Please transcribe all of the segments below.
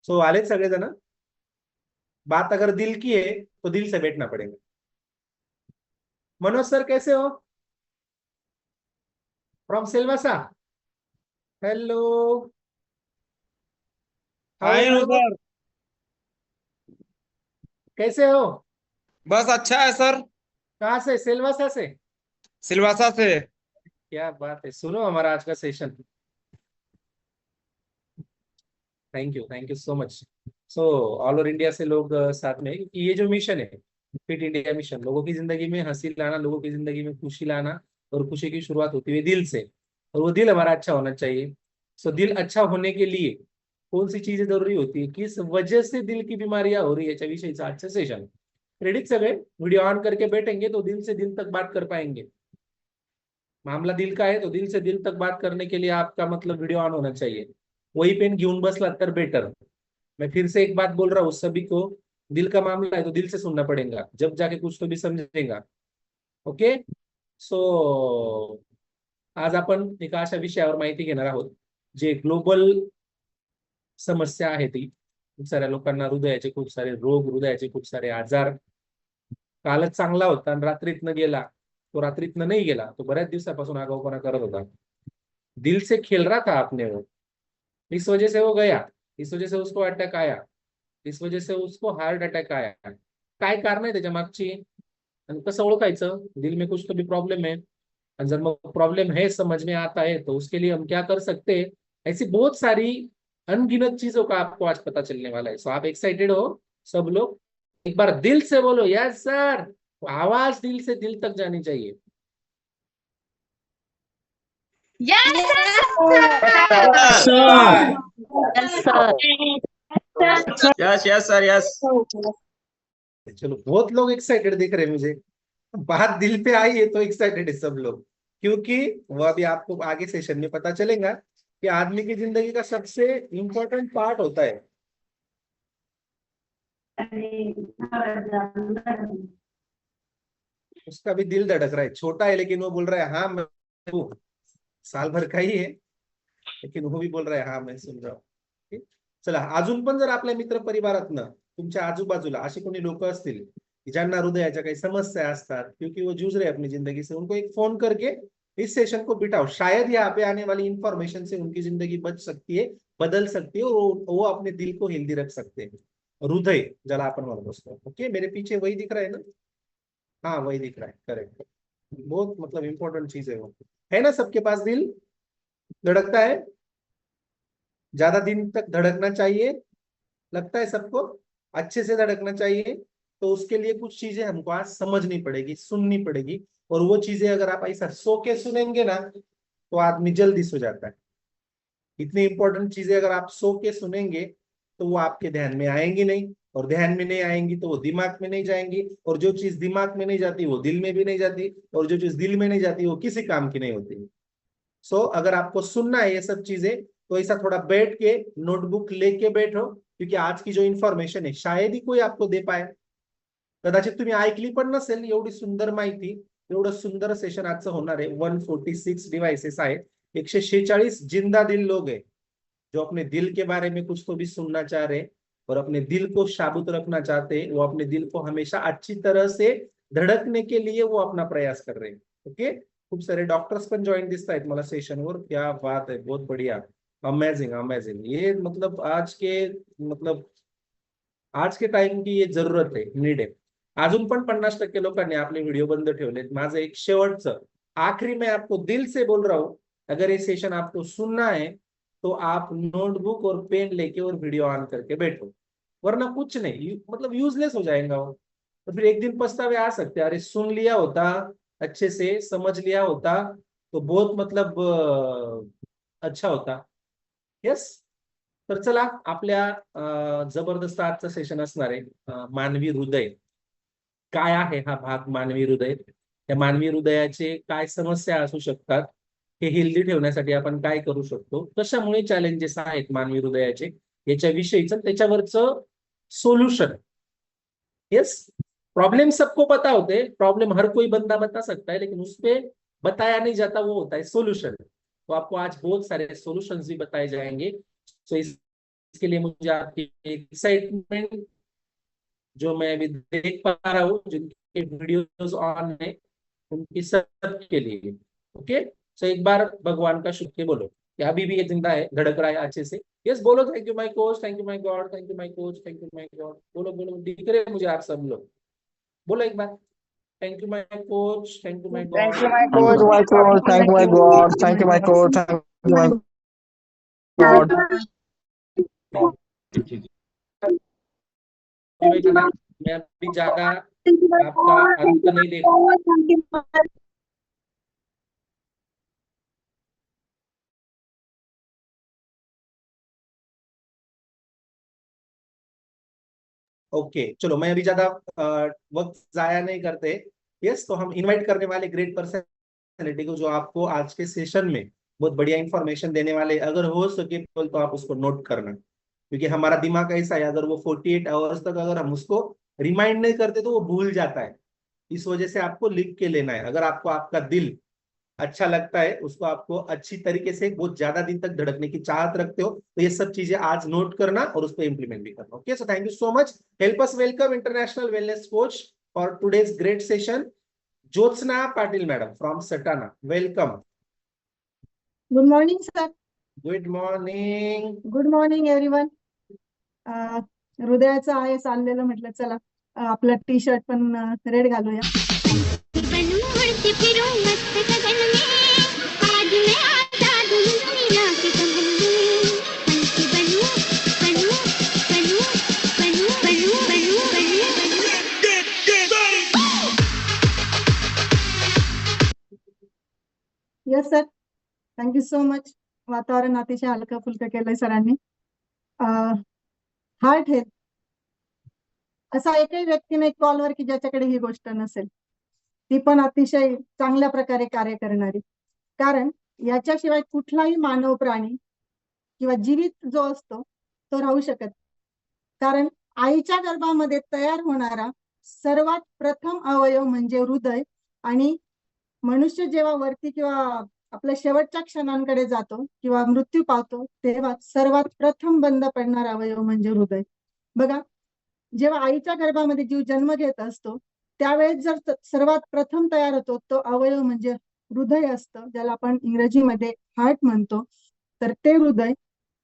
So आले सगळेजण। बात अगर दिल की है तो दिल से बैठना पड़ेगा। मनोज सर कैसे हो? From Silvassa. Hello. How hi are you? Sir. कैसे हो? बस अच्छा है सर। कहाँ से? सिलवासा से? सिलवासा से। क्या बात है, सुनो हमारा आज का session. Thank you so much. So all over India से लोग साथ में हैं, क्योंकि ये जो मिशन है, फिट इंडिया मिशन, लोगों की जिंदगी में हंसी लाना, लोगों की जिंदगी में खुशी लाना। और खुशी की शुरुआत होती है दिल से। और वो दिल हमारा अच्छा होना चाहिए। सो दिल अच्छा होने के लिए कौन सी चीजें जरूरी होती है, किस वजह से दिल की बीमारियां हो रही है, याच्याविषयीचा आजचं सेशन। रेडी सगळे? वीडियो ऑन करके बैठेंगे तो दिल से दिल तक बात कर पाएंगे। मामला दिल का है तो दिल से दिल तक बात करने के लिए आपका मतलब वीडियो ऑन होना चाहिए। वही पेन घेऊन बसला तर बेटर। मैं फिर से एक बात बोल रहा हूँ सभी को। दिल का मामला है तो दिल से सुनना पड़ेगा, जब जाके कुछ तो भी समझेगा। ओके। सो आज आपण एका अशा विषयावर माहिती घेणार आहोत, जे ग्लोबल समस्या आहे ती। खूप साऱ्या लोकांना हृदयाचे खूप सारे रोग, हृदयाचे खूप सारे आजार। कालच चांगला होता आणि रात्रीतनं गेला। तो रात्रीतनं नहीं गेला, तो बऱ्याच दिवसापासून आगाऊपणा करत होता। दिल से खेल रहा था आपने वो। इस वजह से वो गया। इस वजह से उसको अटॅक आया। इस वजह से उसको हार्ट अटॅक आया। काय कारण आहे त्याच्या मागची? आणि कसं ओळखायचं दिल में कुछ तो भी प्रॉब्लम है? और जब प्रॉब्लम है समझ में आता है तो उसके लिए हम क्या कर सकते हैं? ऐसी बहुत सारी अनगिनत चीजों का आपको आज पता चलने वाला है। सो आप एक्साइटेड हो? सब लोग एक बार दिल से बोलो यस सर। आवाज दिल से दिल तक जानी चाहिए। Yes, sir. Sir. yes, sir. Yes yes sir yes. चलो, बहुत लोग एक्साइटेड दिख रहे हैं मुझे। बात दिल पे आई है तो एक्साइटेड है सब लोग। क्योंकि वो अभी आपको आगे सेशन में पता चलेगा कि आदमी की जिंदगी का सबसे इंपॉर्टेंट पार्ट होता है। उसका भी दिल धड़क रहा है, छोटा है लेकिन वो बोल रहा है हाँ मैं हूँ। साल भर का ही है, लेकिन वो भी बोल रहा है हाँ मैं सुन रहा हूँ। ठीक? चला, अजून पण जर आपल्या मित्र परिवारातनं तुमच्या आजूबाजूला असे कोणी लोक असतील की ज्यांना हृदयाच्या काही समस्या असतात, क्योंकि वो जूझ रहे हैं अपनी जिंदगी से, उनको एक फोन करके इस सेशन को बिठाओ। शायद यहाँ पे आने वाली इंफॉर्मेशन से उनकी जिंदगी बच सकती है, बदल सकती है, और वो अपने दिल को हेल्दी रख सकते हैं। हृदय ज्याला आपण म्हणत असतो। ओके, मेरे पीछे वही दिख रहा है ना? हाँ वही दिख रहा है, करेक्ट। बहुत मतलब इंपॉर्टेंट चीज है वो। है ना सबके पास दिल? धड़कता है? ज्यादा दिन तक धड़कना चाहिए, लगता है सबको? अच्छे से धड़कना चाहिए। तो उसके लिए कुछ चीजें हमको आज समझनी पड़ेगी, सुननी पड़ेगी। और वो चीजें अगर आप ऐसा सो के सुनेंगे ना तो आदमी जल्दी सो जाता है। इतनी इंपॉर्टेंट चीजें अगर आप सो के सुनेंगे तो वो आपके ध्यान में आएंगी नहीं, और ध्यान में नहीं आएंगी तो वो दिमाग में नहीं जाएंगी, और जो चीज दिमाग में नहीं जाती वो दिल में भी नहीं जाती, और जो चीज दिल में नहीं जाती वो किसी काम की नहीं होती। सो अगर आपको सुनना है ये सब चीजें, तो ऐसा थोड़ा बैठ के नोटबुक लेके बैठो, क्योंकि आज की जो इन्फॉर्मेशन है शायद ही कोई आपको दे पाए। कदाचित तुम्ही ऐकली पण नसेल एवढी सुंदर माहिती। एवढं सुंदर सेशन आजचं होणार आहे। 146 डिवाइसेस आहेत, 146 जिंदा दिल लोग है जो अपने दिल के बारे में कुछ तो भी सुनना चाह रहे हैं, और अपने दिल को शाबुत रखना चाहते हैं। वो अपने दिल को हमेशा अच्छी तरह से धड़कने के लिए वो अपना प्रयास कर रहे हैं। ओके। खूप सारे डॉक्टर्स पण जॉईन दिसत आहेत मला सेशनवर। क्या बात है, बहुत बढ़िया। Amazing amazing. ये मतलब आज के टाइम की ये जरूरत आहे, नीड आहे। अजून पण 50% लोकांनी आपले व्हिडिओ बंद ठेवलेत। माझं एक शेवटचं आखिरी में आपको दिल से बोल रहा हूं, अगर ये सेशन आपको सुनना है तो आप नोटबुक और पेन लेके और वीडियो ऑन करके बैठो। वरना कुछ नहीं, मतलब यूजलेस हो जाएगा वो। तो फिर एक दिन पछतावे आ सकते हैं, अरे सुन लिया होता, अच्छे से समझ लिया होता तो बहुत मतलब अच्छा होता। यस। तर चला, आपल्या जबरदस्त आजचं सेशन असणार आहे मानवी हृदय। काय आहे हा भाग मानवी हृदय? त्या मानवी हृदयाचे काय समस्या असू शकतात, हे हेल्दी ठेवण्यासाठी आपण काय करू शकतो, कशामुळे चॅलेंजेस आहेत मानवी हृदयाचे, याच्याविषयीच त्याच्यावरचं सोल्यूशन। यस। प्रॉब्लम सबको पता होते हैं, प्रॉब्लम हर कोई बंदा बता सकता है, लेकिन उसपे बताया नहीं जाता, वो होता है सोल्यूशन। तो आपको आज बहुत सारे सोल्यूशन भी बताए जाएंगे। तो इस इसके लिए मुझे आपकी एक्साइटमेंट जो मैं अभी देख पा रहा हूँ, जिनके वीडियोस ऑन है, उनकी सब के लिए। ओके, सो एक बार भगवान का शुक्र बोलो कि अभी भी ये जिंदा है, धड़क रहा है अच्छे से। यस बोलो, thank you my coach, thank you my God, thank you my coach, thank you my God. बोलो बोलो, दिख रहे हैं मुझे आप सब लोग। बोलो एक बार, thank you my coach, thank you my Thank you, God. my Thank coach. you, my coach. Thank you, my God. Thank you, my coach. Thank you, my God. मैं अभी ज्यादा आपका अंत नहीं देख। ओके चलो, मैं अभी ज्यादा वक्त जाया नहीं करते। यस, तो हम इनवाइट करने वाले ग्रेट पर्सनैलिटी को, जो आपको आज के सेशन में बहुत बढ़िया इंफॉर्मेशन देने वाले, अगर हो सके तो आप उसको नोट करना, क्योंकि हमारा दिमाग ऐसा है, अगर वो 48 आवर्स तक अगर हम उसको रिमाइंड नहीं करते तो वो भूल जाता है। इस वजह से आपको लिख के लेना है। अगर आपको आपका दिल अच्छा लगता है, उसको आपको अच्छी तरीके से बहुत ज्यादा दिन तक धड़कने की चाहत रखते हो, तो ये सब चीजें आज नोट करना और उसको इंप्लीमेंट भी करना। Okay, so thank you so much. Help us welcome international wellness coach for today's great session, Jyotsna Patil madam from Satana. Welcome. Good morning sir. Good morning. Good morning everyone. हृदयाचं आहे चाललेलं, म्हटलं चला आपलं टी शर्ट पण रेड घालूया. Yes sir, thank you so much. वातावरण अतिशय हलकं फुलकं केलंय सरांनी. हार्ट हेल्थ, असा एकही व्यक्ती नाही कॉलवर की ज्याच्याकडे ही गोष्ट नसेल, ती पण अतिशय चांगल्या प्रकारे कार्य करणारी. कारण याच्याशिवाय कुठलाही मानव प्राणी किंवा जीवित जो असतो तो राहू शकत. कारण आईच्या गर्भामध्ये तयार होणारा सर्वात प्रथम अवयव म्हणजे हृदय, आणि मनुष्य जेव्हा वरती किंवा आपल्या शेवटच्या क्षणांकडे जातो किंवा मृत्यू पावतो, तेव्हा सर्वात प्रथम बंद पडणारा अवयव म्हणजे हृदय. बघा, जेव्हा आईच्या गर्भामध्ये जीव जन्म घेत असतो, त्यावेळेस जर सर्वात प्रथम तयार होतो तो अवयव म्हणजे हृदय असतं, ज्याला आपण इंग्रजीमध्ये हार्ट म्हणतो. तर ते हृदय,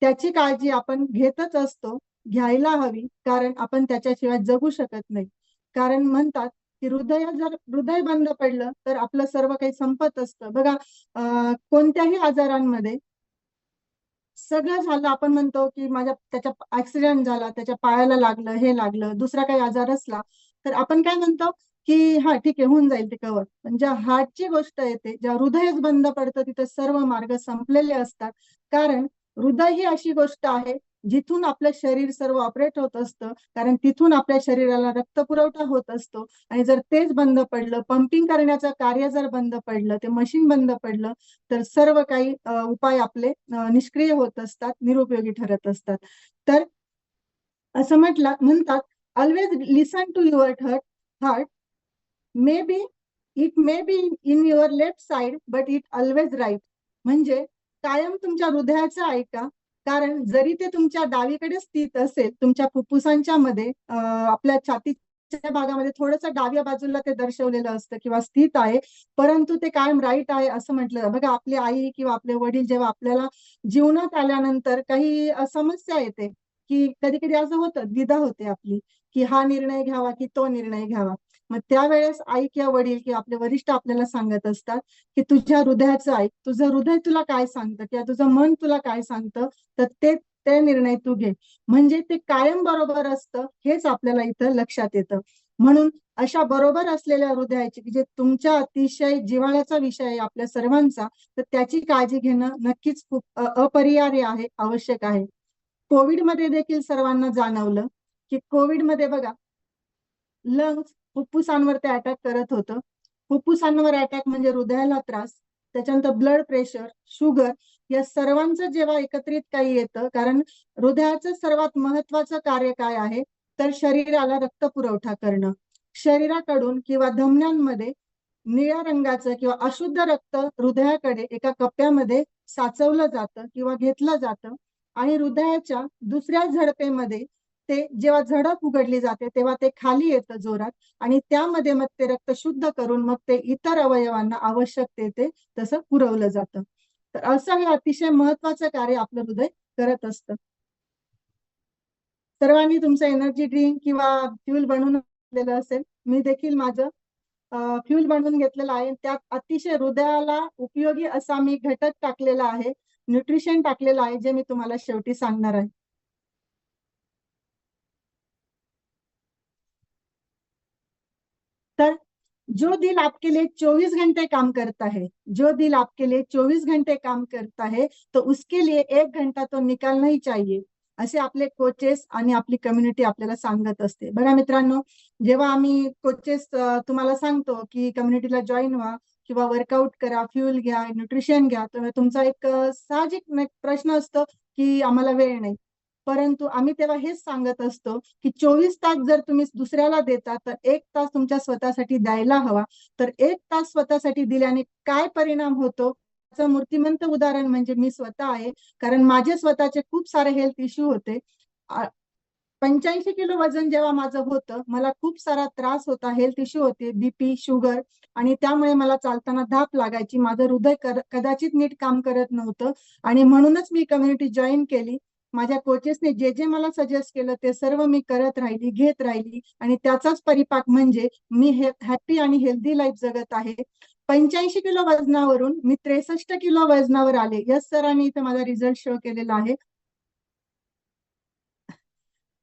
त्याची काळजी आपण घेतच असतो, घ्यायला हवी, कारण आपण त्याच्याशिवाय जगू शकत नाही. कारण म्हणतात की हृदय बंद पडलं तर आपलं सर्व काही संपत असतं. बघा, कोणत्याही आजारांमध्ये सगळं झालं, आपण म्हणतो की त्याच्या ऍक्सिडेंट झाला, त्याच्या पायाला लागलं, हे लागलं, दुसरा काही आजार असला, तर आपण काय म्हणतो की हा ठीक आहे, होऊन जाईल ते कव्हर. पण ज्या हार्टची गोष्ट येते, ज्या हृदयच बंद पडतं, तिथे सर्व मार्ग संपलेले असतात. कारण हृदय ही अशी गोष्ट आहे जिथून आपलं शरीर सर्व ऑपरेट होत असतं, कारण तिथून आपल्या शरीराला रक्त पुरवठा होत असतो. आणि जर तेच बंद पडलं, पंपिंग करण्याचं कार्य जर बंद पडलं, ते मशीन बंद पडलं, तर सर्व काही उपाय आपले निष्क्रिय होत असतात, निरुपयोगी ठरत असतात. तर असं म्हणतात, always listen to your heart. It may be in your left side but it always right. म्हणजे कायम तुमच्या हृदयाचं ऐका, कारण जरी ते तुमच्या डावीकडे स्थित असेल, तुमच्या फुफ्फुसांच्या मध्ये आपल्या छातीच्या भागामध्ये थोडंसं डाव्या बाजूला ते दर्शवलेलं असतं किंवा स्थित आहे, परंतु ते कायम राईट आहे असं म्हटलं. बघा, आपली आई किंवा आपले वडील जेव्हा आपल्याला जीवनात आल्यानंतर काही समस्या येते, की कधी कधी असं होतं, द्विधा होते आपली, की हा निर्णय घ्यावा की तो निर्णय घ्यावा. मग त्यावेळेस आई किंवा वडील किंवा आपले वरिष्ठ आपल्याला सांगत असतात की तुझ्या हृदयाचं ऐक, तुझं हृदय तुला काय सांगतं किंवा तुझं मन तुला काय सांगतं, तर ते निर्णय तू घे. म्हणजे ते कायम बरोबर असतं, हेच आपल्याला इथं लक्षात येतं. म्हणून अशा बरोबर असलेल्या हृदयाची, की जे तुमच्या अतिशय जिव्हाळ्याचा विषय आहे आपल्या सर्वांचा, तर त्याची काळजी घेणं नक्कीच खूप अपरिहार्य आहे, आवश्यक आहे. कोविडमध्ये देखील सर्वांना जाणवलं की कोविडमध्ये बघा, लंग्स, फुफ्फुसांवर ते अटॅक करत होतं. फुफ्फुसांवर अटॅक म्हणजे हृदयाला त्रास, त्याच्यानंतर ब्लड प्रेशर, शुगर, या सर्वांचं जेव्हा एकत्रित काही येतं, कारण हृदयाचं सर्वात महत्वाचं कार्य काय आहे, तर शरीराला रक्त पुरवठा करणं. शरीराकडून किंवा धमन्यांमध्ये निळ्या रंगाचं किंवा अशुद्ध रक्त हृदयाकडे एका कप्प्यामध्ये साचवलं जातं किंवा घेतलं जातं, आणि हृदयाच्या दुसऱ्या झडपेमध्ये ते जेव्हा झडप उघडली जाते तेव्हा ते खाली येतं जोरात आणि त्यामध्ये मग ते रक्त शुद्ध करून मग ते इतर अवयवांना आवश्यक ते तसं पुरवलं जातं. तर असं हे अतिशय महत्वाचं कार्य आपलं हृदय करत असतं. सर्वांनी तुमचं एनर्जी ड्रिंक किंवा फ्यूल बनवून घेतलेलं असेल. मी देखील माझं फ्यूल बनवून घेतलेलं आहे. त्यात अतिशय हृदयाला उपयोगी असा मी घटक टाकलेला आहे, न्यूट्रिशन टाकलेलं आहे, जे मी तुम्हाला शेवटी सांगणार आहे. तर जो दिल आपके लिए 24 घंटे काम करता है, जो दिल आपके लिए 24 घंटे काम करता है, तो उसके लिए 1 घंटा तो निकालना ही चाहिए, असे आपले कोचेस आणि आपली कम्युनिटी आपल्याला सांगत असते. बघा मित्रांनो, जेव्हा आम्ही कोचेस तुम्हाला सांगतो की कम्युनिटीला जॉईन व्हा किंवा वर्कआउट करा, फ्यूल घ्या, न्यूट्रिशन घ्या, तर तुमचा एक साहजिक प्रश्न असतो की आम्हाला वेळ नाही. परंतु आम्ही तेव्हा हेच सांगत असतो की 24 तास जर तुम्ही दुसऱ्याला देता तर 1 तास तुमच्या स्वतःसाठी द्यायला हवा. तर 1 तास स्वतःसाठी दिल्याने काय परिणाम होतो त्याचं मूर्तिमंत उदाहरण म्हणजे मी स्वतः आहे. कारण माझे स्वतःचे खूप सारे हेल्थ इश्यू होते. 85 किलो वजन जेव्हा माझं होतं, मला खूप सारा त्रास होता, हेल्थ इश्यू होते, बीपी, शुगर, आणि त्यामुळे मला चालताना धाप लागायची. माझं हृदय कदाचित नीट काम करत नव्हतं आणि म्हणूनच मी कम्युनिटी जॉईन केली. माझ्या कोचेसने जे जे मला सजेस्ट केलं ते सर्व मी करत राहिली, घेत राहिली आणि त्याचाच परिपाक म्हणजे मी हॅपी आणि हेल्दी लाईफ जगत आहे. 85 किलो वजनावरून मी 63 किलो वजनावर आले. यस सरांनी इथे माझा रिझल्ट शो केलेला आहे.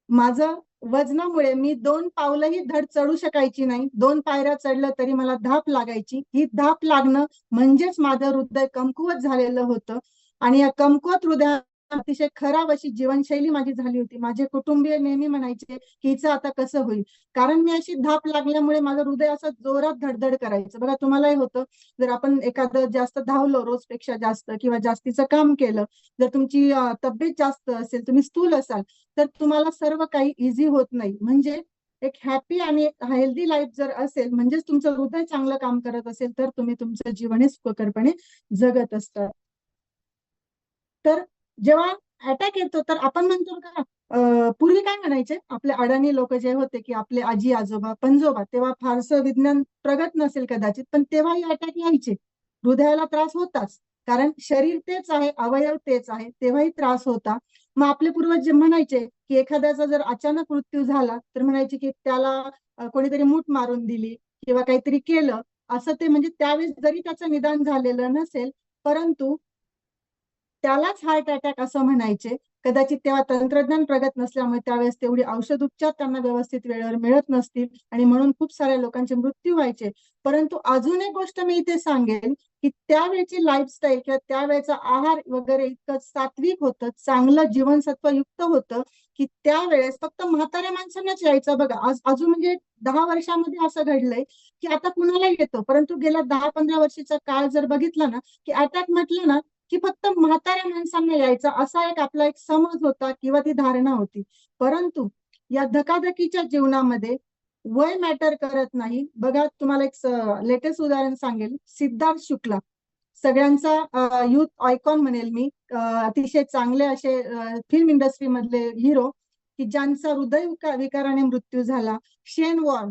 माझं वजनामुळे मी 2 पावलंही धड चढू शकायची नाही. 2 पायऱ्या चढलं तरी मला धाप लागायची. ही धाप लागणं म्हणजेच माझं हृदय कमकुवत झालेलं होतं आणि या कमकुवत हृदया अतिशय खराब अशी जीवनशैली माझी झाली होती. माझे कुटुंबीय नेहमी म्हणायचे की हिचं आता कसं होईल, कारण मी अशी धाप लागल्यामुळे माझं हृदय असं जोरात धडधड करायचं. बघा तुम्हालाही होतं, जर आपण एखादं जास्त धावलो रोजपेक्षा जास्त किंवा जास्तीचं काम केलं, जर तुमची तब्येत जास्त असेल, तुम्ही स्थूल असाल, तर तुम्हाला सर्व काही इझी होत नाही. म्हणजे एक हॅपी आणि हेल्दी लाईफ जर असेल, म्हणजेच तुमचं हृदय चांगलं काम करत असेल, तर तुम्ही तुमचं जीवन हे सुखकरपणे जगत असतात. तर जेव्हा अटॅक येतो तर आपण म्हणतो का पूर्वी काय म्हणायचे आपले अडाणी लोक जे होते की आपले आजी आजोबा पणजोबा, तेव्हा फारसं विज्ञान प्रगत नसेल कदाचित, पण तेव्हाही अटॅक यायचे. हृदयाला त्रास होताच, कारण शरीर तेच आहे, अवयव तेच आहे, तेव्हाही त्रास होता. मग आपले पूर्वज जे म्हणायचे की एखाद्याचा जर अचानक मृत्यू झाला तर म्हणायचे की त्याला कोणीतरी मूठ मारून दिली किंवा काहीतरी केलं असं. ते म्हणजे त्यावेळेस जरी त्याचं निदान झालेलं नसेल, परंतु त्यालाच हार्ट अटॅक असं म्हणायचे. कदाचित तेव्हा तंत्रज्ञान प्रगत नसल्यामुळे त्यावेळेस तेवढी औषध उपचार त्यांना व्यवस्थित वेळेवर मिळत नसतील आणि म्हणून खूप साऱ्या लोकांचे मृत्यू व्हायचे. परंतु अजून एक गोष्ट मी इथे सांगेन की त्यावेळची लाईफस्टाईल किंवा त्यावेळेचा आहार वगैरे इतकं सात्विक होतं, चांगलं जीवनसत्व युक्त होतं की त्यावेळेस फक्त म्हाताऱ्या माणसांनाच यायचं. बघा आज अजून म्हणजे 10 वर्षामध्ये असं घडलंय की आता कुणाला येतो, परंतु गेल्या 10-15 वर्षाचा काळ जर बघितला ना की अटॅक म्हटलं ना की फक्त म्हाताऱ्या माणसांना यायचा, असा एक आपला एक समज होता किंवा ती धारणा होती. परंतु या धकाधकीच्या जीवनामध्ये वय मॅटर करत नाही. बघा तुम्हाला एक लेटेस्ट उदाहरण सांगेल. सिद्धार्थ शुक्ला, सगळ्यांचा युथ आयकॉन म्हणेल मी, अतिशय चांगले असे फिल्म इंडस्ट्री मधले हिरो की ज्यांचा हृदय विकाराने मृत्यू झाला. शेन वॉर्न,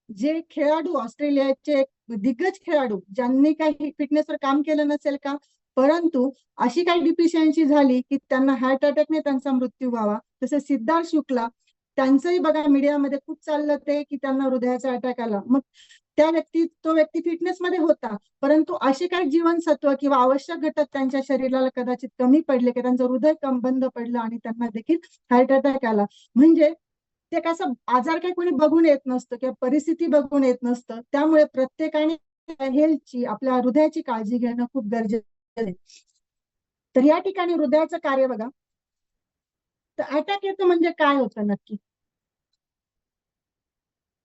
जे खेळाडू ऑस्ट्रेलियाचे दिग्गज खेळाडू, ज्यांनी काही फिटनेसवर काम केलं नसेल का, परंतु अशी काही डिफिशियन्सी झाली की त्यांना हार्ट अटॅकने त्यांचा मृत्यू व्हावा. तसे सिद्धार्थ शुक्ला, त्यांचंही बघा मीडियामध्ये खूप चाललं ते की त्यांना हृदयाचा अटॅक आला. मग तो व्यक्ती फिटनेसमध्ये होता, परंतु असे काही जीवनसत्व किंवा आवश्यक घटक त्यांच्या शरीराला कदाचित कमी पडले की त्यांचं हृदय बंद पडलं आणि त्यांना देखील हार्ट अटॅक आला. म्हणजे ते कसं आजार काही कोणी बघून येत नसतं किंवा परिस्थिती बघून येत नसतं. त्यामुळे प्रत्येकाने हेल्थची, आपल्या हृदयाची काळजी घेणं खूप गरजेचं आहे. तर या ठिकाणी हृदयाचं कार्य बघा. तर अटॅक येतो म्हणजे काय होतं नक्की,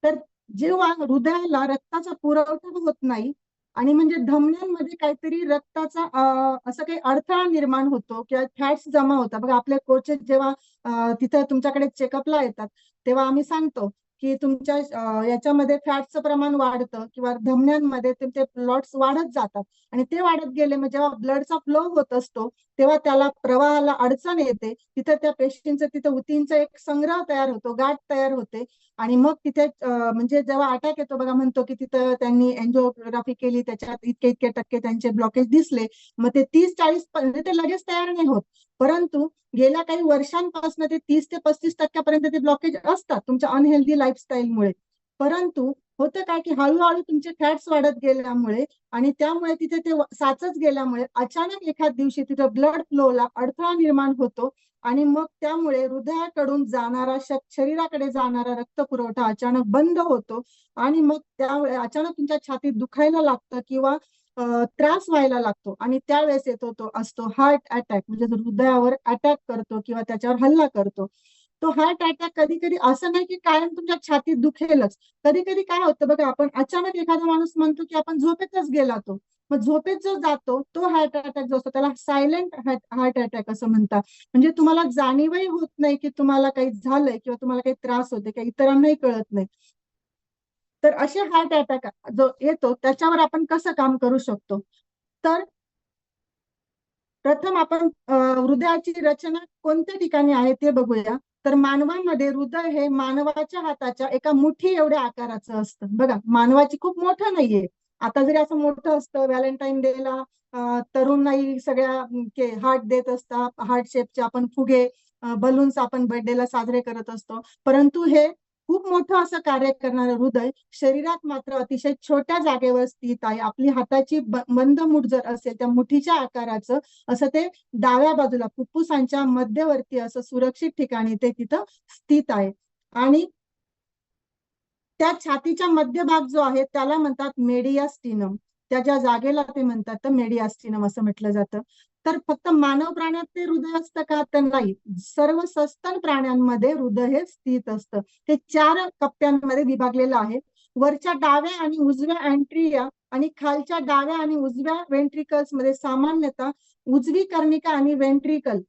तर जेव्हा हृदयाला रक्ताचा पुरवठा होत नाही आणि म्हणजे धमन्यांमध्ये काहीतरी रक्ताचा असं काही अडथळा निर्माण होतो किंवा फॅट्स जमा होतात. बघा आपले कोचेस जेव्हा तिथं तुमच्याकडे चेकअपला येतात तेव्हा आम्ही सांगतो की तुमच्या याच्यामध्ये फॅटचं प्रमाण वाढतं किंवा धमन्यांमध्ये ते प्लॉट्स वाढत जातात आणि ते वाढत गेले मग जेव्हा ब्लडचा फ्लो होत असतो तेव्हा त्याला प्रवाहाला अडचण येते, तिथे त्या पेशींचं तिथे उतींचा एक संग्रह तयार होतो, गाठ तयार होते आणि मग तिथे म्हणजे जेव्हा अटॅक येतो बघा, म्हणतो की तिथं त्यांनी एन्जिओग्राफी केली, त्याच्यात इतके इतके टक्के त्यांचे ब्लॉकेज दिसले, मग ते 30-40 ते लगेच तयार नाही होत, परंतु गेल्या काही वर्षांपासून ते 30 ते 35% ते ब्लॉकेज असतात तुमच्या अनहेल्दी लाईफस्टाईलमुळे. परंतु होतं काय की हळूहळू तुमचे फॅट्स वाढत गेल्यामुळे आणि त्यामुळे तिथे ते साचत गेल्यामुळे अचानक एखाद दिवशी तिथे ब्लड फ्लोला अडथळा निर्माण होतो आणि मग त्यामुळे हृदयाकडून जाणारा शरीराकडे जाणारा रक्त पुरवठा अचानक बंद होतो आणि मग त्यामुळे अचानक तुमच्या छातीत दुखायला लागतं किंवा त्रास व्हायला लागतो आणि त्यावेळेस येतो तो असतो हार्ट अटॅक, म्हणजे हृदयावर अटॅक करतो किंवा त्याच्यावर हल्ला करतो. तो हार्ट अटॅक कधी कधी असं नाही की कायम तुमच्या छातीत दुखेलच, कधी कधी काय होतं बघा, आपण अचानक एखादा माणूस म्हणतो की आपण झोपेतच गेला, तो मग झोपेत जो जातो तो हार्ट अटॅक जो असतो त्याला सायलेंट हार्ट अटॅक असं म्हणतात. म्हणजे तुम्हाला जाणीवही होत नाही की तुम्हाला काही झालंय किंवा तुम्हाला काही त्रास होते, काही इतरांनाही कळत नाही. तर असे हार्ट अटॅक जो येतो त्याच्यावर आपण कसं काम करू शकतो, तर प्रथम आपण हृदयाची रचना कोणत्या ठिकाणी आहे ते बघूया. तर मानवामध्ये हृदय हे मानवाच्या हाताच्या एका मुठी एवढ्या आकाराचं असतं बघा, मानवाची खूप मोठं नाहीये. आता जरी असं मोठं असतं, व्हॅलेंटाईन डेला तरुणाई सगळ्या हार्ट देत असतात, हार्ट शेपचे आपण फुगे बलून्स आपण बर्थडेला साजरे करत असतो, परंतु हे खूप मोठं असं कार्य करणारं हृदय शरीरात मात्र अतिशय छोट्या जागेवर स्थित आहे. आपली हाताची बंद मूठ जर असेल त्या मुठीच्या आकाराचं असं ते डाव्या बाजूला फुफ्फुसांच्या मध्यवर्ती असं सुरक्षित ठिकाणी ते तिथं स्थित आहे आणि त्या छातीच्या मध्यभाग जो आहे त्याला म्हणतात मेडियास्टिनम, त्या ज्या जागेला ते म्हणतात तर मेडियास्टिनम असं म्हटलं जातं. तर फक्त मानव प्राण्यात ते हृदय असतं का, तर नाही, सर्व सस्तन प्राण्यांमध्ये हृदय हे स्थित असतं. ते 4 कप्प्यांमध्ये विभागलेलं आहे. वरच्या डाव्या आणि उजव्या अँट्रिया आणि खालच्या डाव्या आणि उजव्या वेंट्रिकल्स मध्ये सामान्यतः उजवी कर्णिका आणि वेंट्रिकल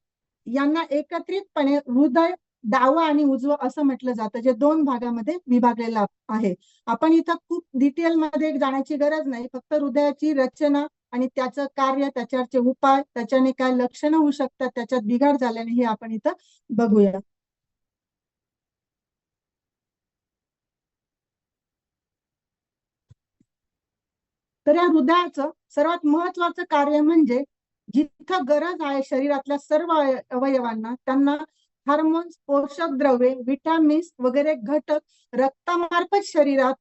यांना एकत्रितपणे हृदय डावं आणि उजवं असं म्हटलं जातं, जे 2 भागामध्ये विभागलेलं आहे. आपण इथं खूप डिटेलमध्ये जाण्याची गरज नाही, फक्त हृदयाची रचना आणि त्याचं कार्य, त्याच्यावरचे उपाय, त्याच्याने काय लक्षणं होऊ शकतात, त्याच्यात बिघाड झाल्याने हे आपण इथं बघूया. तर या हृदयाचं सर्वात महत्वाचं कार्य म्हणजे जिथं गरज आहे शरीरातल्या सर्व अवयवांना त्यांना हार्मोन्स, पोषक द्रव्ये, विटामिन्स वगैरे घटक रक्तामार्फत शरीरात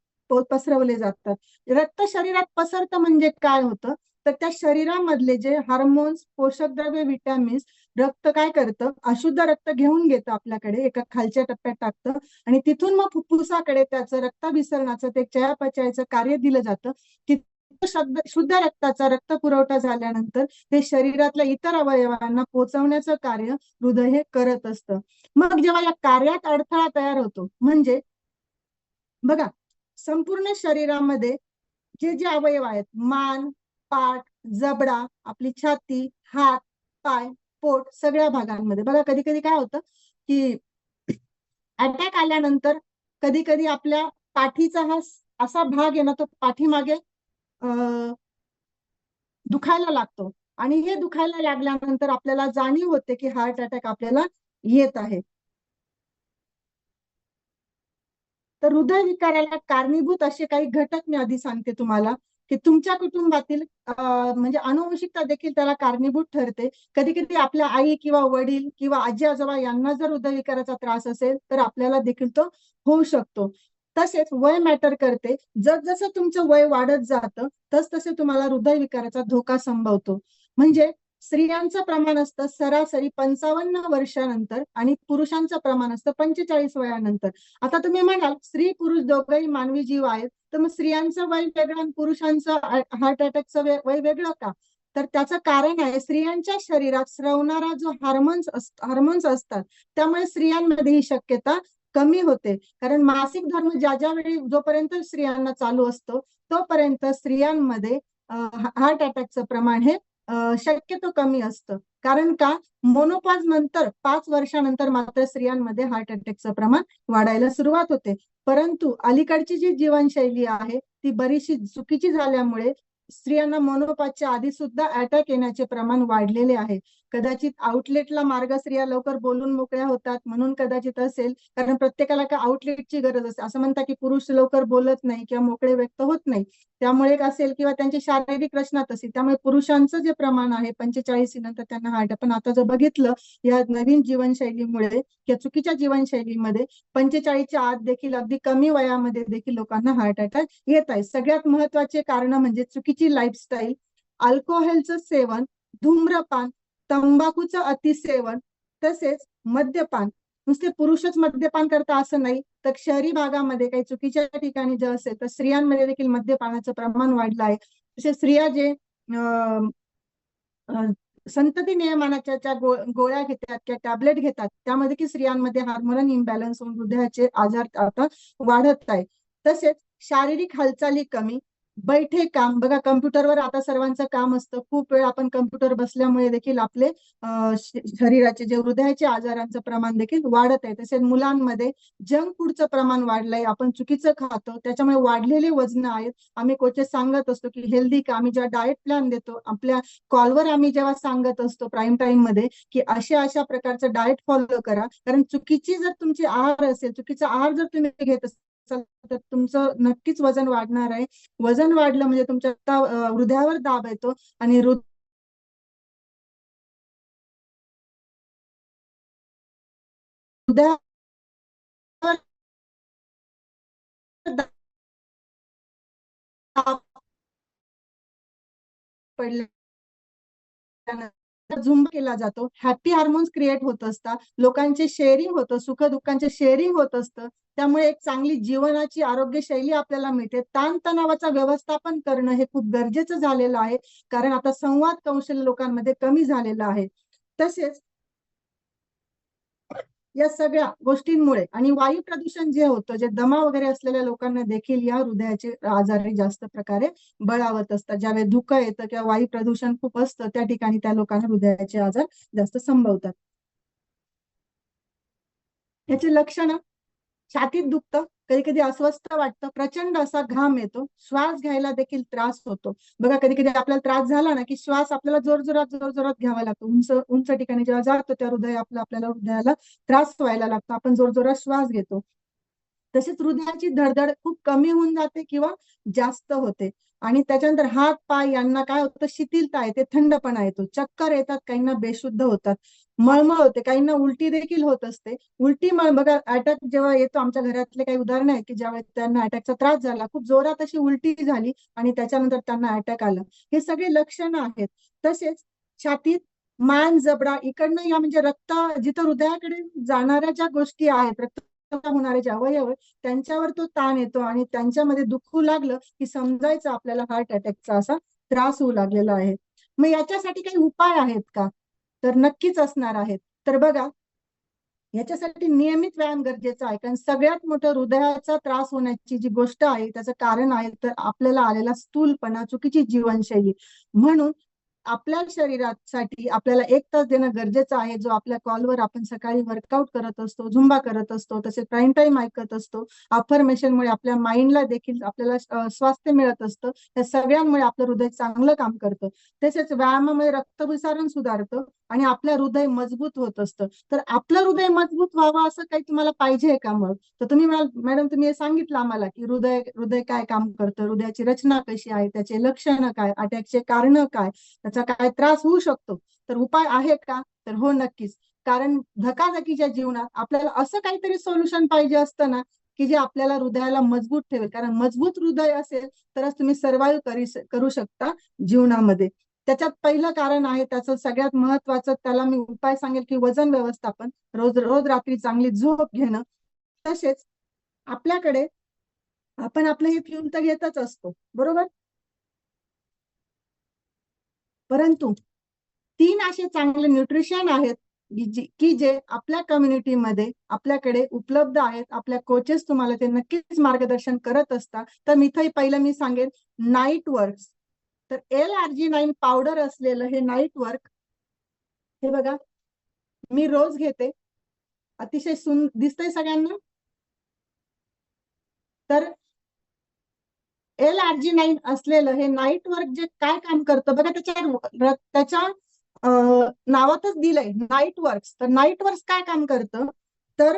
पसरवले जातात. रक्त शरीरात पसरतं म्हणजे काय होतं, तर त्या शरीरामधले जे हार्मोन्स, पोषक द्रव्ये, विटामिन्स रक्त काय करतं, अशुद्ध रक्त घेऊन घेतं आपल्याकडे, एका खालच्या टप्प्यात टाकतं आणि तिथून मग फुफ्फुसाकडे त्याचं रक्ताभिसरणाचं ते चयापचयाचं कार्य दिलं जातं. शुद्ध रक्ताचा रक्त पुरवठा झाल्यानंतर ते शरीरातल्या इतर अवयवांना पोहोचवण्याचं कार्य हृदय हे करत असतं. मग जेव्हा या कार्यात अडथळा तयार होतो, म्हणजे बघा संपूर्ण शरीरामध्ये जे जे अवयव आहेत, मान, पाठ, जबडा, आपली छाती, हात, पाय, पोट, सगळ्या भागांमध्ये बघा कधी कधी काय होतं की अटॅक आल्यानंतर कधी कधी आपल्या पाठीचा हा असा भाग आहे ना, तो पाठीमागे दुखायला लागतो आणि हे दुखायला लागल्यानंतर आपल्याला जाणीव होते की हार्ट अटॅक आपल्याला येत आहे. तर हृदय विकाराला कारणीभूत असे काही घटक मी आधी सांगते तुम्हाला की तुमच्या कुटुंबातील म्हणजे अनुवंशिकता देखील त्याला कारणीभूत ठरते. कधी कधी आपल्या आई किंवा वडील किंवा आजी आजोबा यांना जर हृदयविकाराचा त्रास असेल तर आपल्याला देखील तो होऊ शकतो. तसेच वय मॅटर करते, जसं तुमचं वय वाढत जातं तसतसे तुम्हाला हृदयविकाराचा धोका संभवतो. म्हणजे स्त्रियांचं प्रमाण असतं सरासरी 55 वर्षानंतर आणि पुरुषांचं प्रमाण असतं 45 वयानंतर. आता तुम्ही म्हणाल स्त्री पुरुष दोघंही मानवी जीव आहेत, तर मग स्त्रियांचं वय वेगळं आणि पुरुषांचं हार्ट अटॅकचं वय वेगळं का? तर त्याचं कारण आहे स्त्रियांच्या शरीरात स्रवणारा जो हार्मोन्स असतात त्यामुळे स्त्रियांमध्ये ही शक्यता कमी होते. कारण मासिक धर्म ज्या वेळी जोपर्यंत स्त्रियांना चालू असतो तोपर्यंत स्त्रियांमध्ये हार्ट अटॅकचं प्रमाण हे शक्यतो कमी असतं. कारण का, मोनोपॉज नंतर 5 वर्षानंतर मात्र स्त्रियांमध्ये हार्ट अटॅकचं प्रमाण वाढायला सुरुवात होते. परंतु अलीकडची जी जीवनशैली आहे ती बरीचशी चुकीची झाल्यामुळे स्त्रियांना मोनोपॉजच्या आधी सुद्धा अटॅक येण्याचे प्रमाण वाढलेले आहे. कदाचित आउटलेटला मार्ग स्त्रिया लवकर बोलून मोकळ्या होतात म्हणून कदाचित असेल, कारण प्रत्येकाला का आउटलेटची गरज असते. असं म्हणतात की पुरुष लवकर बोलत नाही किंवा मोकळे व्यक्त होत नाही, त्यामुळे एक असेल, किंवा त्यांची शारीरिक रचना तशी, त्यामुळे पुरुषांचं जे प्रमाण आहे 45 नंतर त्यांना हार्ट. पण आता जर बघितलं या नवीन जीवनशैलीमुळे किंवा चुकीच्या जीवनशैलीमध्ये 45च्या आत देखील अगदी कमी वयामध्ये देखील लोकांना हार्ट अटॅक येत आहे. सगळ्यात महत्वाचे कारण म्हणजे चुकीची लाईफस्टाईल, अल्कोहोलचं सेवन, धूम्रपान, तंबाखूचं अतिसेवन, तसेच मद्यपान. नुसते पुरुषच मद्यपान करता असं नाही, तर शहरी भागामध्ये काही चुकीच्या ठिकाणी जे असेल तर स्त्रियांमध्ये देखील मद्यपानाचं प्रमाण वाढलं आहे. तसे स्त्रिया जे संतती नियमनाच्या गोळ्या घेतात किंवा टॅबलेट घेतात त्यामध्ये की स्त्रियांमध्ये हार्मोन इम्बॅलन्स होऊन हृदयाचे आजार आता वाढत आहे. तसेच शारीरिक हालचाली कमी, बैठे काम. बघा, कम्प्युटरवर आता सर्वांचं काम असतं, खूप वेळ आपण कम्प्युटर बसल्यामुळे देखील आपले शरीराचे जे हृदयाचे आजारांचं प्रमाण देखील वाढत आहे. तसेच मुलांमध्ये जंक फूडचं प्रमाण वाढलंय, आपण चुकीचं खातो, त्याच्यामुळे वाढलेले वजन आहेत. आम्ही कोचेस सांगत असतो की हेल्दी का, आम्ही जेव्हा डाएट प्लॅन देतो आपल्या कॉलवर, आम्ही जेव्हा सांगत असतो प्राईम टाइम मध्ये की अशा प्रकारचं डाएट फॉलो करा. कारण चुकीची जर तुमची आहार असेल, चुकीचा आहार जर तुम्ही घेत असाल तर तुमचं नक्कीच वजन वाढणार आहे. वजन वाढलं म्हणजे तुमच्या हृदयावर दाब येतो आणि हृदयावर दाब पडल्यानंतर झुंब केला जातो, हॅपी हार्मोन्स क्रिएट होत असतात, लोकांचे शेअरिंग होतं, सुख दुःखांचे शेअरिंग होत असतं. त्यामुळे एक चांगली जीवनाची आरोग्य शैली आपल्याला मिळते. ताणतणावाचं व्यवस्थापन करणं हे खूप गरजेचं झालेलं आहे, कारण आता संवाद कौशल्य लोकांमध्ये कमी झालेलं आहे. तसेच या सगळ्या गोष्टींमुळे आणि वायू प्रदूषण जे होतं, जे दमा वगैरे असलेल्या लोकांना देखील या हृदयाचे आजार जास्त प्रकारे बळावत असतात. ज्यावेळेस धुकं येतं किंवा वायू प्रदूषण खूप असतं त्या ठिकाणी त्या लोकांना हृदयाचे आजार जास्त संभवतात. याचे लक्षण, छातीत दुखतं, कधी कधी अस्वस्थ वाटतं, प्रचंड असा घाम येतो, श्वास घ्यायला देखील त्रास होतो. बघा, कधी कधी आपल्याला त्रास झाला ना की श्वास आपल्याला जोरजोरात घ्यावा लागतो. उंच ठिकाणी जेव्हा जातो त्या आपल्याला हृदयाला त्रास व्हायला लागतो, आपण जोरजोरात श्वास घेतो. तसेच हृदयाची धडधड खूप कमी होऊन जाते किंवा जास्त होते. आणि त्याच्यानंतर हात पाय यांना काय होतं, शिथिलता येते, थंडपणा येतो, चक्कर येतात, काहींना बेशुद्ध होतात, मळमळ होते, काहींना उलटी देखील होत असते. उलटी बघा, अटॅक जेव्हा येतो, आमच्या घरातले काही उदाहरण आहे की ज्यावेळेस त्यांना अटॅकचा त्रास झाला, खूप जोरात अशी उलटी झाली आणि त्याच्यानंतर त्यांना अटॅक आला. हे सगळे लक्षणं आहेत. तसेच छातीत मान, जबडा इकडनं, या म्हणजे रक्त जिथं हृदयाकडे जाणाऱ्या ज्या गोष्टी आहेत, रक्त होणारे जे अवयव त्यांच्यावर तो ताण येतो आणि त्यांच्यामध्ये दुखू लागलं की समजायचं आपल्याला हार्ट अटॅकचा असा त्रास होऊ लागलेला आहे. मग याच्यासाठी काही उपाय आहेत का, तर नक्कीच असणार आहेत. तर बघा, याच्यासाठी नियमित व्यायाम गरजेचा आहे, कारण सगळ्यात मोठं हृदयाचा त्रास होण्याची जी गोष्ट आहे त्याचं कारण आहे तर आपल्याला आलेला स्थूलपणा, चुकीची जीवनशैली. म्हणून आपल्या शरीरासाठी आपल्याला 1 तास देणं गरजेचं आहे, जो आपल्या कॉलवर आपण सकाळी वर्कआउट करत असतो, झुंबा करत असतो, तसेच प्राईम टाइम ऐकत असतो. अफर्मेशनमुळे आपल्या माइंडला देखील आपल्याला स्वास्थ्य मिळत असतं. या सगळ्यांमुळे आपलं हृदय चांगलं काम करतं. तसेच व्यायामामुळे रक्तभिसरण सुधारतं आणि आपलं हृदय मजबूत होत असतं. तर आपलं हृदय मजबूत व्हावं असं काही तुम्हाला पाहिजे का? मग तर तुम्ही मॅडम तुम्ही हे सांगितलं आम्हाला की हृदय काय काम करतं, हृदयाची रचना कशी आहे, त्याचे लक्षणं काय, अटॅकचे कारण काय, त्याचा काय त्रास होऊ शकतो, तर उपाय आहे का? तर हो, नक्कीच. कारण धकाधकीच्या जीवनात आपल्याला असं काहीतरी सोल्युशन पाहिजे असतं ना की जे आपल्याला हृदयाला मजबूत ठेवेल. कारण मजबूत हृदय असेल तरच तुम्ही सर्व्हाइव्ह करू शकता जीवनामध्ये. त्याच्यात पहिलं कारण आहे, त्याचं सगळ्यात महत्वाचं, त्याला मी उपाय सांगेल की वजन व्यवस्थापन, रोज रात्री चांगली झोप घेणं. तसेच आपल्याकडे आपण आपलं हे फ्यूल तर घेतच असतो, बरोबर, परंतु 3 असे चांगले न्यूट्रिशन आहेत की जे आपल्या कम्युनिटीमध्ये आपल्याकडे उपलब्ध आहेत. आपल्या कोचेस तुम्हाला ते नक्कीच मार्गदर्शन करत असतात. तर इथंही पहिलं मी सांगेन, नाईट वर्क्स, तर L-arginine पावडर असलेलं हे नाईट वर्क, हे बघा मी रोज घेते, अतिशय दिसतंय सगळ्यांना. तर L-arginine असलेलं हे नाईट वर्क जे काय काम करतं बघा, त्याच्या नावातच दिलंय नाईट वर्क्स. तर नाईट वर्क्स काय काम करतं, तर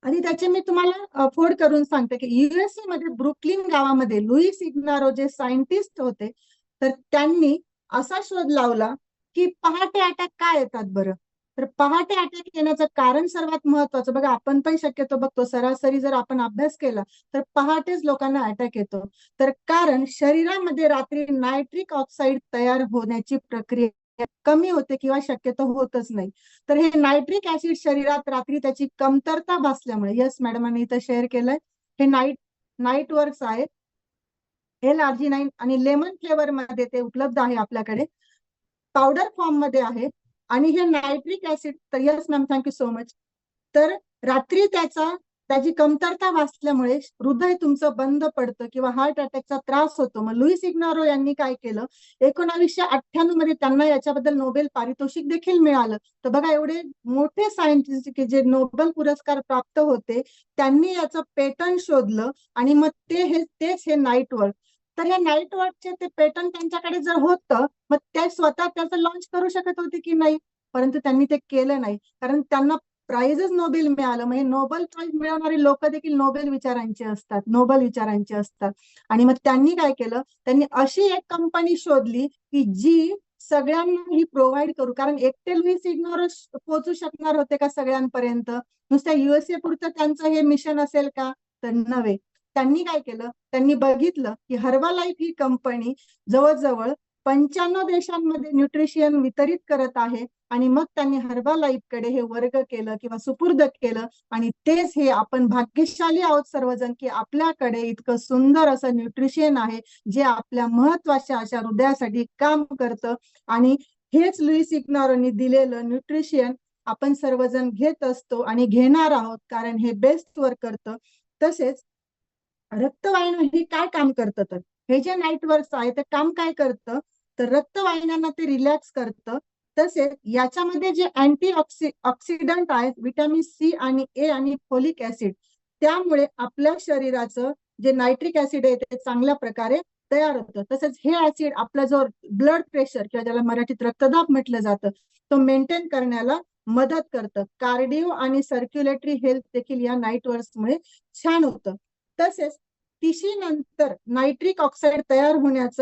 आणि त्याचे मी तुम्हाला फोड करून सांगते की युएसए मध्ये ब्रुकलिन गावामध्ये लुईस इग्नारो जे सायंटिस्ट होते, तर त्यांनी असा शोध लावला की पहाटे अटॅक काय येतात बरं. तर पहाटे अटॅक येण्याचं कारण सर्वात महत्वाचं बघा, आपण पण शक्यतो बघतो सरासरी जर आपण अभ्यास केला तर पहाटेच लोकांना अटॅक येतो. तर कारण शरीरामध्ये रात्री नायट्रिक ऑक्साईड तयार होण्याची प्रक्रिया कमी होते किंवा शक्यतो होतच नाही. तर हे नायट्रिक ऍसिड शरीरात रात्री त्याची कमतरता भासल्यामुळे, यस मॅडमांनी इथं शेअर केलंय, हे नाईट वर्क्स आहेत. L-arginine आणि लेमन फ्लेवर मध्ये ते उपलब्ध आहे आपल्याकडे, पावडर फॉर्म मध्ये आहे. आणि हे नायट्रिक ऍसिड, तर yes ma'am thank you so much. तर रात्री त्याची कमतरता भासल्यामुळे हृदय तुमचं बंद पडतं किंवा हार्ट अटॅकचा त्रास होतो. मग लुईस इग्नारो यांनी काय केलं, 1998 मध्ये त्यांना याच्याबद्दल नोबेल पारितोषिक देखील मिळालं. तर बघा एवढे मोठे सायंटिस्ट की जे नोबेल पुरस्कार प्राप्त होते, त्यांनी याचं पेटंट शोधलं आणि मग तेच हे नाईट वर्क. तर या नाईट वर्कचे ते पेटंट त्यांच्याकडे जर होतं, मग ते स्वतः त्याचं लॉन्च करू शकत होते की नाही, परंतु त्यांनी ते केलं नाही, कारण त्यांना प्राइजच नोबेल मिळालं. म्हणजे नोबेल प्राइज मिळवणारे लोक देखील नोबेल विचारांचे असतात. आणि मग त्यांनी काय केलं, त्यांनी अशी एक कंपनी शोधली की जी सगळ्यांना ही प्रोव्हाइड करू, कारण एकटे लुईस इग्नारो पोहोचू शकणार होते का सगळ्यांपर्यंत, नुसत्या युएसए पुरतं त्यांचं हे मिशन असेल का, तर नव्हे. त्यांनी काय केलं, त्यांनी बघितलं की हर्बालाइफ ही कंपनी जवळजवळ 95 देशांमध्ये न्यूट्रिशन वितरित करत आहे. आणि मग त्यांनी हर्बालाइफ कडे हे वर्ग केलं किंवा सुपूर्द केलं. आणि तेच हे आपण भाग्यशाली आहोत सर्वजण की आपल्याकडे इतकं सुंदर असं न्यूट्रिशन आहे जे आपल्या महत्वाच्या अशा हृदयासाठी काम करतं. आणि हेच लुईस इग्नारोनी दिलेलं न्यूट्रिशन आपण सर्वजण घेत असतो आणि घेणार आहोत, कारण हे बेस्ट वर्क करतं. तसेच रक्तवाहिनी हे काय काम करतं, तर हे जे नाईट वर्क्स आहे ते काम काय करतं, तर रक्तवाहिन्यांना ते रिलॅक्स करतं. तसेच याच्यामध्ये जे अँटी ऑक्सिडंट आहेत, व्हिटॅमिन सी आणि ए आणि फोलिक ऍसिड, त्यामुळे आपल्या शरीराचं जे नायट्रिक ऍसिड आहे ते चांगल्या प्रकारे तयार होतं. तसेच हे ऍसिड आपला जो ब्लड प्रेशर किंवा ज्याला मराठीत रक्तदाब म्हटलं जातं, तो मेंटेन करण्याला मदत करतं. कार्डिओ आणि सर्क्युलेटरी हेल्थ देखील या नाईट वर्क्समुळे छान होतं. तसेच तिशीनंतर नायट्रिक ऑक्साईड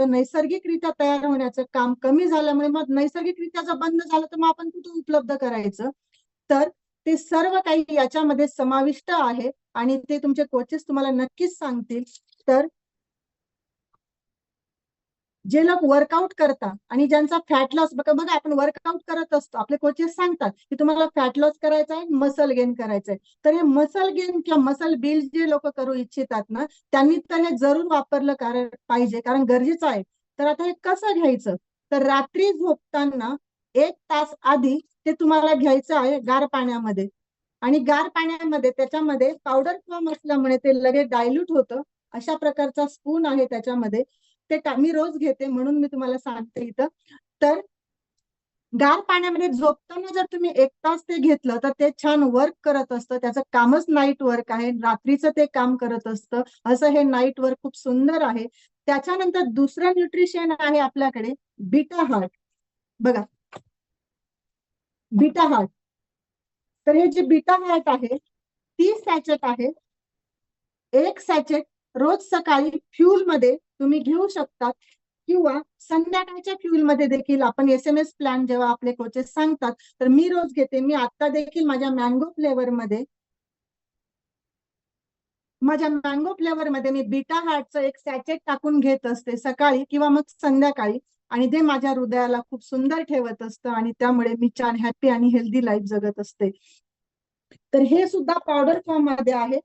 नैसर्गिकरित्या तयार होण्याचं काम कमी झाल्यामुळे मग नैसर्गिकरित्या जर बंद झालं तर मग आपण कुठून उपलब्ध करायचं, तर ते सर्व काही याच्यामध्ये समाविष्ट आहे आणि ते तुमचे कोचेस तुम्हाला नक्कीच सांगतील. तर जे लोक वर्कआउट करतात आणि ज्यांचा फॅट लॉस, बघा आपण वर्कआउट करत असतो, आपले कोचेस सांगतात की तुम्हाला फॅट लॉस करायचा आहे, मसल गेन करायचंय. तर हे मसल गेन किंवा मसल बिल्ड जे लोक करू इच्छितात ना, त्यांनी तर हे जरूर वापरलं पाहिजे, कारण गरजेचं आहे. तर आता हे कसं घ्यायचं, तर रात्री झोपताना 1 तास आधी ते तुम्हाला घ्यायचं आहे गार पाण्यामध्ये. आणि गार पाण्यामध्ये त्याच्यामध्ये पावडर फॉर्म असल्यामुळे ते लगेच डायल्यूट होतं. अशा प्रकारचा स्पून आहे त्याच्यामध्ये, ते मी रोज घेते म्हणून मी तुम्हाला सांगते इथं. तर गार पाण्यामध्ये झोपताना जर तुम्ही 1 तास ते घेतलं तर ते छान वर्क करत असतं. त्याचं कामच नाईट वर्क आहे, रात्रीचं ते काम करत असतं. असं हे नाईट वर्क खूप सुंदर आहे. त्याच्यानंतर दुसरं न्यूट्रिशन आहे आपल्याकडे बीटा हार्ट. बघा बीटा हार्ट, तर हे जे बीटा हार्ट आहे 30 सॅचेट आहे. 1 सॅचेट रोज सकाळी फ्यूल मध्ये तुम्ही घेऊ शकतात किंवा संध्याकाळच्या फ्यूल मध्ये देखील. आपण SMS प्लॅन जेव्हा आपले कोचेस सांगतात तर मी रोज घेते. मी आता देखील माझ्या मँगो फ्लेवर मध्ये मी बीटा हार्टचं 1 सॅचेट टाकून घेत असते सकाळी किंवा मग संध्याकाळी. आणि ते माझ्या हृदयाला खूप सुंदर ठेवत असतं आणि त्यामुळे मी छान हॅपी आणि हेल्दी लाईफ जगत असते. तर हे सुद्धा पावडर फॉर्म मध्ये आहे.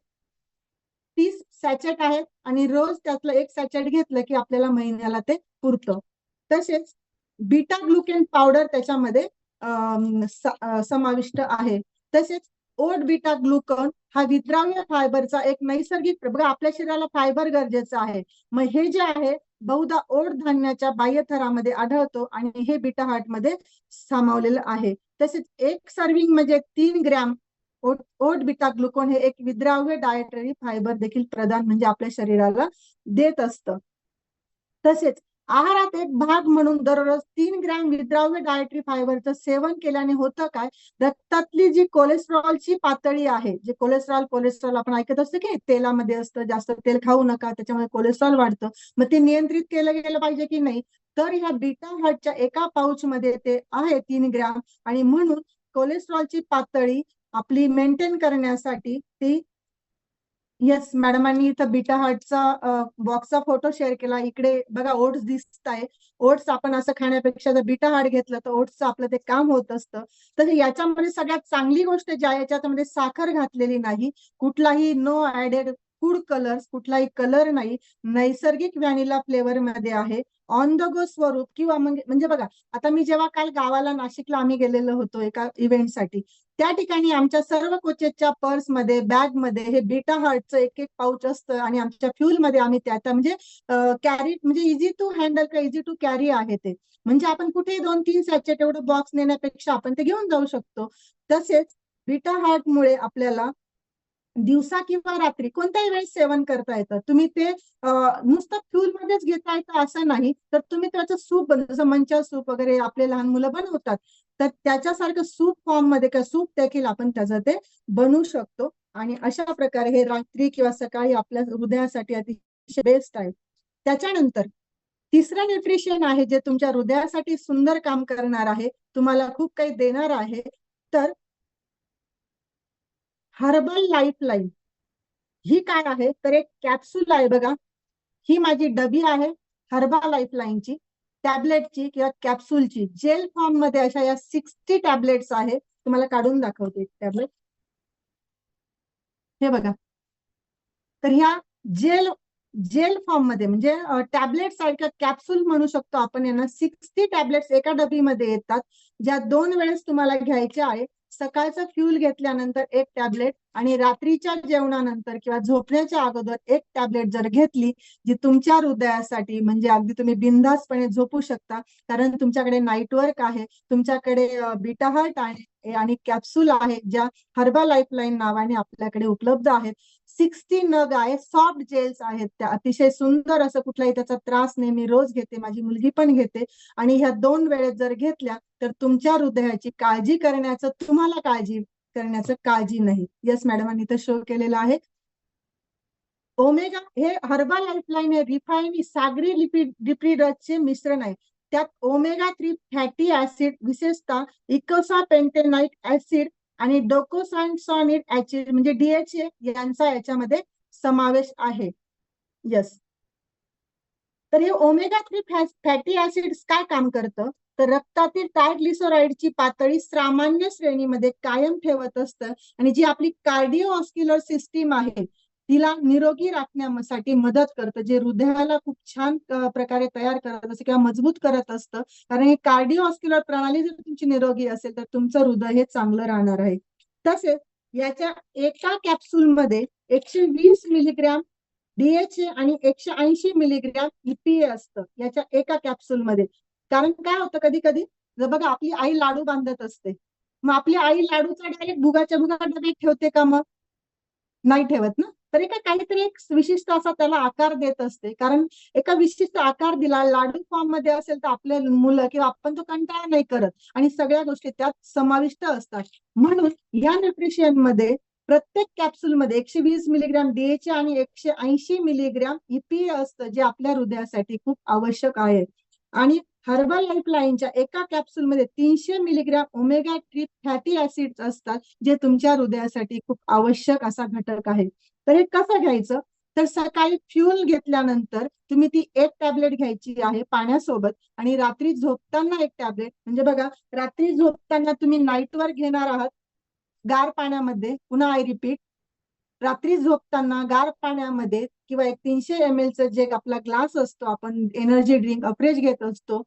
30 सॅचेट आहेत आणि रोज त्यातलं 1 सॅचेट घेतलं की आपल्याला महिन्याला ते पुरतं. तसेच बीटा ग्लुकेन पावडर त्याच्यामध्ये समाविष्ट आहे. तसेच ओट बीटा ग्लुकॉन हा विद्राव्य फायबरचा एक नैसर्गिक, बघा आपल्या शरीराला फायबर गरजेचं आहे, मग हे जे आहे बहुधा ओट धान्याच्या बाह्यथरामध्ये आढळतो आणि हे बीटा हार्ट मध्ये सामावलेलं आहे. तसेच एक सर्विंग म्हणजे 3 ग्रॅम ओट बीटा ग्लुकॉन हे एक विद्राव्य डायटरी फायबर देखील प्रदान म्हणजे आपल्या शरीराला देत असतं. तसेच आहारात एक भाग म्हणून दररोज 3 ग्रॅम विद्राव्य डायटरी फायबरचं सेवन केल्याने होतं काय, रक्तातली जी कोलेस्ट्रॉलची पातळी आहे, जे कोलेस्ट्रॉल आपण ऐकत असतो की तेलामध्ये असतं, जास्त तेल खाऊ नका त्याच्यामुळे कोलेस्ट्रॉल वाढतं, मग ते नियंत्रित केलं गेलं पाहिजे की नाही, तर ह्या बीटा हार्टच्या एका पाऊच मध्ये ते आहे 3 ग्रॅम आणि म्हणून कोलेस्ट्रॉलची पातळी आपली मेंटेन करण्यासाठी ती, येस मॅडमांनी इथं बीटा हार्टचा बॉक्सचा फोटो शेअर केला, इकडे बघा ओट्स दिसत आहे, ओट्स आपण असं खाण्यापेक्षा जर बीटा हार्ट घेतलं तर ओट्सचं आपलं ते काम होत असतं. तर याच्यामध्ये सगळ्यात चांगली गोष्ट ज्या याच्यामध्ये साखर घातलेली नाही, कुठलाही नो ऍडेड फूड कलर्स, कुठलाही कलर नाही, नैसर्गिक व्हॅनिला फ्लेवर मध्ये आहे, ऑन द गो स्वरूप किंवा म्हणजे बघा आता मी जेव्हा काल गावाला नाशिकला आम्ही गेलेलो होतो एका इव्हेंटसाठी, त्या ठिकाणी आमच्या सर्व कोचेसच्या पर्स मध्ये बॅग मध्ये हे बीटा हार्टचं एक पाऊच असतं आणि आमच्या फ्युल मध्ये आम्ही त्या म्हणजे कॅरी म्हणजे इझी टू हँडल का इझी टू कॅरी आहे ते, म्हणजे आपण कुठे 2-3 सॅचेट एवढं बॉक्स नेण्यापेक्षा आपण ते घेऊन जाऊ शकतो. तसेच बीटा हार्ट मुळे आपल्याला दिवसा किंवा रात्री कोणत्याही वेळेस सेवन करता येतं. तुम्ही ते नुसतं फ्युल मध्येच घेता येतं असं नाही, तर तुम्ही त्याचं सूप, जसं मंचा सूप वगैरे आपले लहान मुलं बनवतात, तर त्याच्यासारखं सूप फॉर्म मध्ये किंवा सूप देखील आपण त्याचं ते बनवू शकतो आणि अशा प्रकारे हे रात्री किंवा सकाळी आपल्या हृदयासाठी अतिशय बेस्ट आहे. त्याच्यानंतर तिसरं न्यूट्रिशन आहे जे तुमच्या हृदयासाठी सुंदर काम करणार आहे, तुम्हाला खूप काही देणार आहे, तर हर्बल लाईफलाईन ही काय आहे, तर एक कॅप्सूल आहे बघा, ही माझी डबी आहे हर्बल लाईफलाईनची, टॅबलेटची किंवा कॅप्सूलची, जेल फॉर्म मध्ये अशा या 60 टॅबलेट्स आहे, तुम्हाला काढून दाखवते टॅबलेट, हे बघा. तर ह्या जेल फॉर्म मध्ये म्हणजे टॅबलेट्स आहेत किंवा कॅप्सूल म्हणू शकतो आपण यांना, 60 टॅबलेट्स एका डबीमध्ये येतात, ज्या 2 वेळेस तुम्हाला घ्यायच्या आहे. सकाळचं फ्यूल घेतल्यानंतर एक टॅबलेट आणि रात्रीच्या जेवणानंतर किंवा झोपण्याच्या अगोदर एक टॅबलेट जर घेतली, जी तुमच्या हृदयासाठी म्हणजे अगदी तुम्ही बिनधास्तपणे झोपू शकता, कारण तुमच्याकडे नाईटवर्क आहे, तुमच्याकडे बीटा हार्ट आहे आणि कॅप्सूल आहे ज्या हर्बल लाईफलाईन नावाने आपल्याकडे उपलब्ध आहेत. 60 नग आहे, सॉफ्ट जेल्स आहेत, त्या अतिशय सुंदर, असं कुठलाही त्याचा त्रास नाही, मी रोज घेते, माझी मुलगी पण घेते आणि ह्या 2 वेळेस जर घेतल्या तर तुमच्या हृदयाची काळजी करण्याचं, तुम्हाला काळजी करण्याचं काळजी नाही. येस मॅडमांनी तर शो केलेलं आहे. ओमेगा हे हर्बल लाईफलाईन हे रिफाईन सागरी लिपिडचे मिश्रण आहे, त्यात ओमेगा 3 फॅटी ऍसिड, विशेषतः इकोसापेंटेनाइट ऍसिड आणि डोकोसाइनसॉनिड ऍसिड म्हणजे DHA यांचा याच्यामध्ये समावेश आहे. यस, तर हे ओमेगा 3 फॅटी ऍसिड काय काम करतं, तर रक्तातील ट्रायग्लिसराईडची पातळी सामान्य श्रेणीमध्ये कायम ठेवत असतं आणि जी आपली कार्डिओव्हास्क्युलर सिस्टीम आहे तिला निरोगी राखण्यासाठी मदत करतं, जे हृदयाला खूप छान प्रकारे तयार करत असतं किंवा मजबूत करत असतं, कारण ही कार्डिओव्हास्क्युलर प्रणाली जर तुमची निरोगी असेल तर तुमचं हृदय हे चांगलं राहणार आहे. तसेच याच्या एका कॅप्सूल मध्ये 120 मिलीग्रॅम DHA आणि 180 मिलीग्रॅम EPA असतं याच्या एका कॅप्सूल मध्ये. कारण काय होतं, कधी कधी जर बघा आपली आई लाडू बांधत असते, मग आपली आई लाडूचा डायरेक्ट भुगाच्या भुगा डब्यात ठेवते का, मग नाही ठेवत ना, तर एका काहीतरी एक विशिष्ट असा त्याला आकार देत असते, कारण एका विशिष्ट आकार दिला लाडू फॉर्म मध्ये असेल तर आपले मुलं किंवा आपण तो कंटाळा नाही करत आणि सगळ्या गोष्टी त्यात समाविष्ट असतात. म्हणून या न्यूट्रिशन मध्ये प्रत्येक कॅप्सूल मध्ये 120 मिलीग्रॅम DHA आणि 180 मिलीग्रॅम EPA असतं, जे आपल्या हृदयासाठी खूप आवश्यक आहे. आणि हर्बल लाईफलाईनच्या एका कॅप्सूल मध्ये 300 मिलीग्रॅम ओमेगा 3 फॅटी ऍसिड असतात, जे तुमच्या हृदयासाठी खूप आवश्यक असा घटक आहे. तर हे कसं घ्यायचं, तर सकाळी फ्यूल घेतल्यानंतर तुम्ही ती एक टॅबलेट घ्यायची आहे पाण्यासोबत आणि रात्री झोपताना एक टॅबलेट, म्हणजे बघा रात्री झोपताना तुम्ही नाईटवर घेणार आहात गार पाण्यामध्ये, पुन्हा आय रिपीट, रात्री झोपताना गार पाण्यामध्ये किंवा एक 300 ml चं जे आपला ग्लास असतो, आपण एनर्जी ड्रिंक अफ्रेश घेत असतो,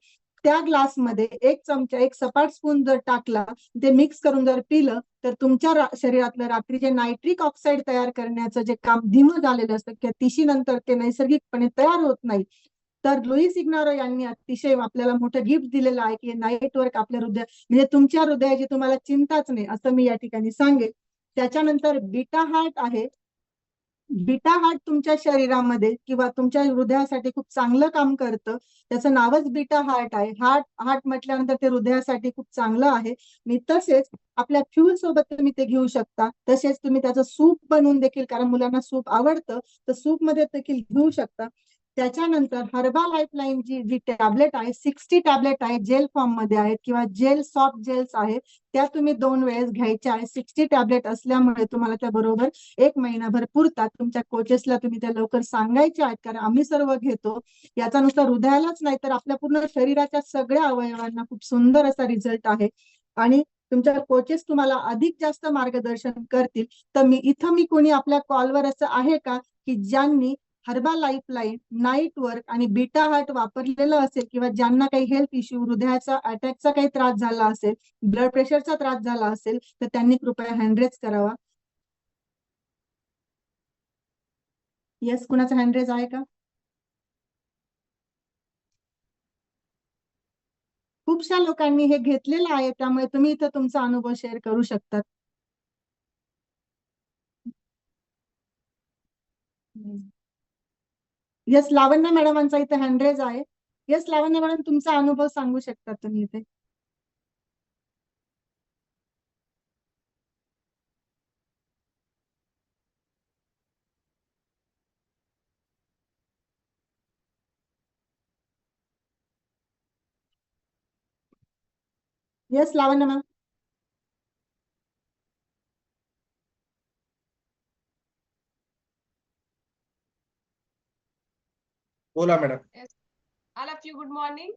त्या ग्लासमध्ये 1 चमचा 1 सपाट स्पून जर टाकला, ते मिक्स करून जर पिलं, तर तुमच्या शरीरातलं रात्रीचे नायट्रिक ऑक्साईड तयार करण्याचं जे काम धीमं झालेलं असतं किंवा तिशीनंतर ते नैसर्गिकपणे तयार होत नाही. तर लुईस इग्नारो यांनी अतिशय आपल्याला मोठं गिफ्ट दिलेलं आहे की नाईट वर्क आपल्या हृदय म्हणजे तुमच्या हृदयाची तुम्हाला चिंताच नाही, असं मी या ठिकाणी सांगेन. त्याच्यानंतर बीटा हार्ट आहे. बीटा हार्ट तुमच्या शरीरामध्ये किंवा तुमच्या हृदयासाठी खूप चांगलं काम करतं. त्याचं नावच बीटा हार्ट आहे. हार्ट म्हटल्यानंतर ते हृदयासाठी खूप चांगलं आहे. मी तसेच आपल्या फ्यूल सोबत तुम्ही ते घेऊ शकता. तसेच तुम्ही त्याचं सूप बनवून देखील, कारण मुलांना सूप आवडतं, तर सूप मध्ये देखील घेऊ शकता. त्याच्यानंतर हर्बा लाईफलाईन जी टॅबलेट आहे, 60 टॅबलेट आहे, जेल फॉर्म मध्ये आहेत किंवा जेल सॉफ्ट जेल्स आहेत, त्या तुम्ही 2 वेळेस घ्यायच्या आहे. 60 टॅबलेट असल्यामुळे तुम्हाला त्या बरोबर 1 महिनाभर पुरतात. तुमच्या कोचेसला तुम्ही त्या लवकर सांगायचे आहेत, कारण आम्ही सर्व घेतो. याचा नुसता हृदयालाच नाही तर आपल्या पूर्ण शरीराच्या सगळ्या अवयवांना खूप सुंदर असा रिझल्ट आहे. आणि तुमच्या कोचेस तुम्हाला अधिक जास्त मार्गदर्शन करतील. तर मी कोणी आपल्या कॉलवर असं आहे का की ज्यांनी हर्बा लाईफलाईन, नाईट वर्क आणि बीटा हार्ट वापरलेलं असेल किंवा ज्यांना काही हेल्थ इश्यू, हृदयाचा अटॅकचा काही त्रास झाला असेल, ब्लड प्रेशरचा त्रास झाला असेल, तर त्यांनी कृपया हँड रेज करावा. येस, कुणाचा हँड रेज आहे का? खूपशा लोकांनी हे घेतलेलं आहे, त्यामुळे तुम्ही इथं तुमचा अनुभव शेअर करू शकतात. येस, लावण्य मॅडमांचा इथे हँड रेज आहे. येस, लावण्य मॅडम, तुमचा अनुभव सांगू शकता तुम्ही इथे. येस, लावण्य मॅम. बोला madam. All of you good morning.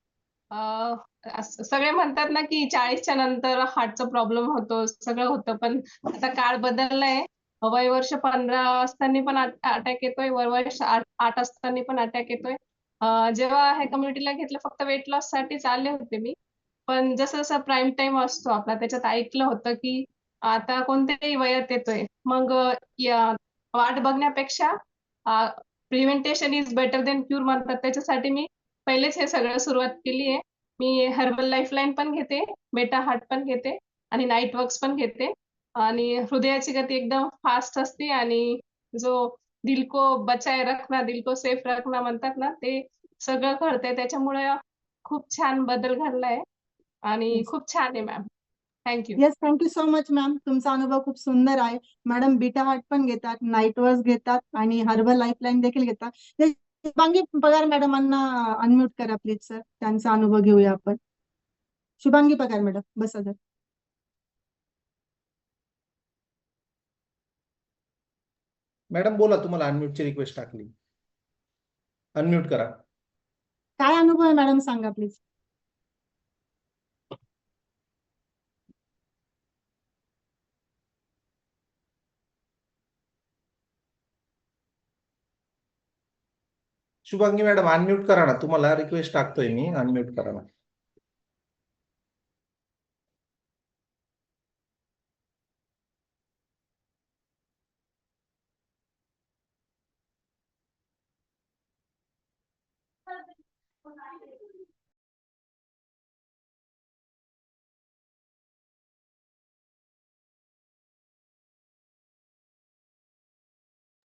सगळे म्हणतात ना की 40च्या नंतर हार्टचा प्रॉब्लेम होतो, सगळं होतं, पण आता काळ बदललाय. वय वर्ष 15 असताना पण अटॅक येतोय, वय वर्ष 8 असताना पण अटॅक येतोय. जेव्हा हे कम्युनिटीला घेतलं फक्त वेट लॉस साठीच आले होते मी, पण जसं जसं प्राईम टाइम असतो आपला त्याच्यात ऐकलं होतं की आता कोणत्याही वयात येतोय, मग वाट बघण्यापेक्षा प्रिव्हेंटेशन इज बेटर देन क्यूर म्हणतात, त्याच्यासाठी मी पहिलेच हे सगळं सुरुवात केली आहे. मी हर्बल लाईफलाईन पण घेते, बेटा हार्ट पण घेते आणि नाईट वर्क्स पण घेते. आणि हृदयाची गती एकदम फास्ट असते आणि जो दिल को बचाए रखना, दिल को सेफ रखना म्हणतात ना, ते सगळं करते. त्याच्यामुळे खूप छान बदल घडलाय आणि खूप छान आहे ma'am. Thank you. Yes, thank you so much ma'am. तुमचा अनुभव खूप सुंदर आहे. मॅडम बीटा हार्ट पण घेतात, नाईट वर्क्स घेतात आणि हर्बल लाईफलाईन देखील घेतात. शुभांगी पगार मॅडमांना अनम्यूट करा प्लीज सर, त्यांचा अनुभव घेऊया आपण. शुभांगी पगार मॅडम, बसा सर. मॅडम बोला, तुम्हाला अनम्यूटची रिक्वेस्ट टाकली, अनम्यूट करा. काय अनुभव आहे मॅडम, सांगा प्लीज. शुभांगी मॅडम अनम्यूट करा ना, तुम्हाला रिक्वेस्ट टाकतोय मी, अनम्यूट करा ना.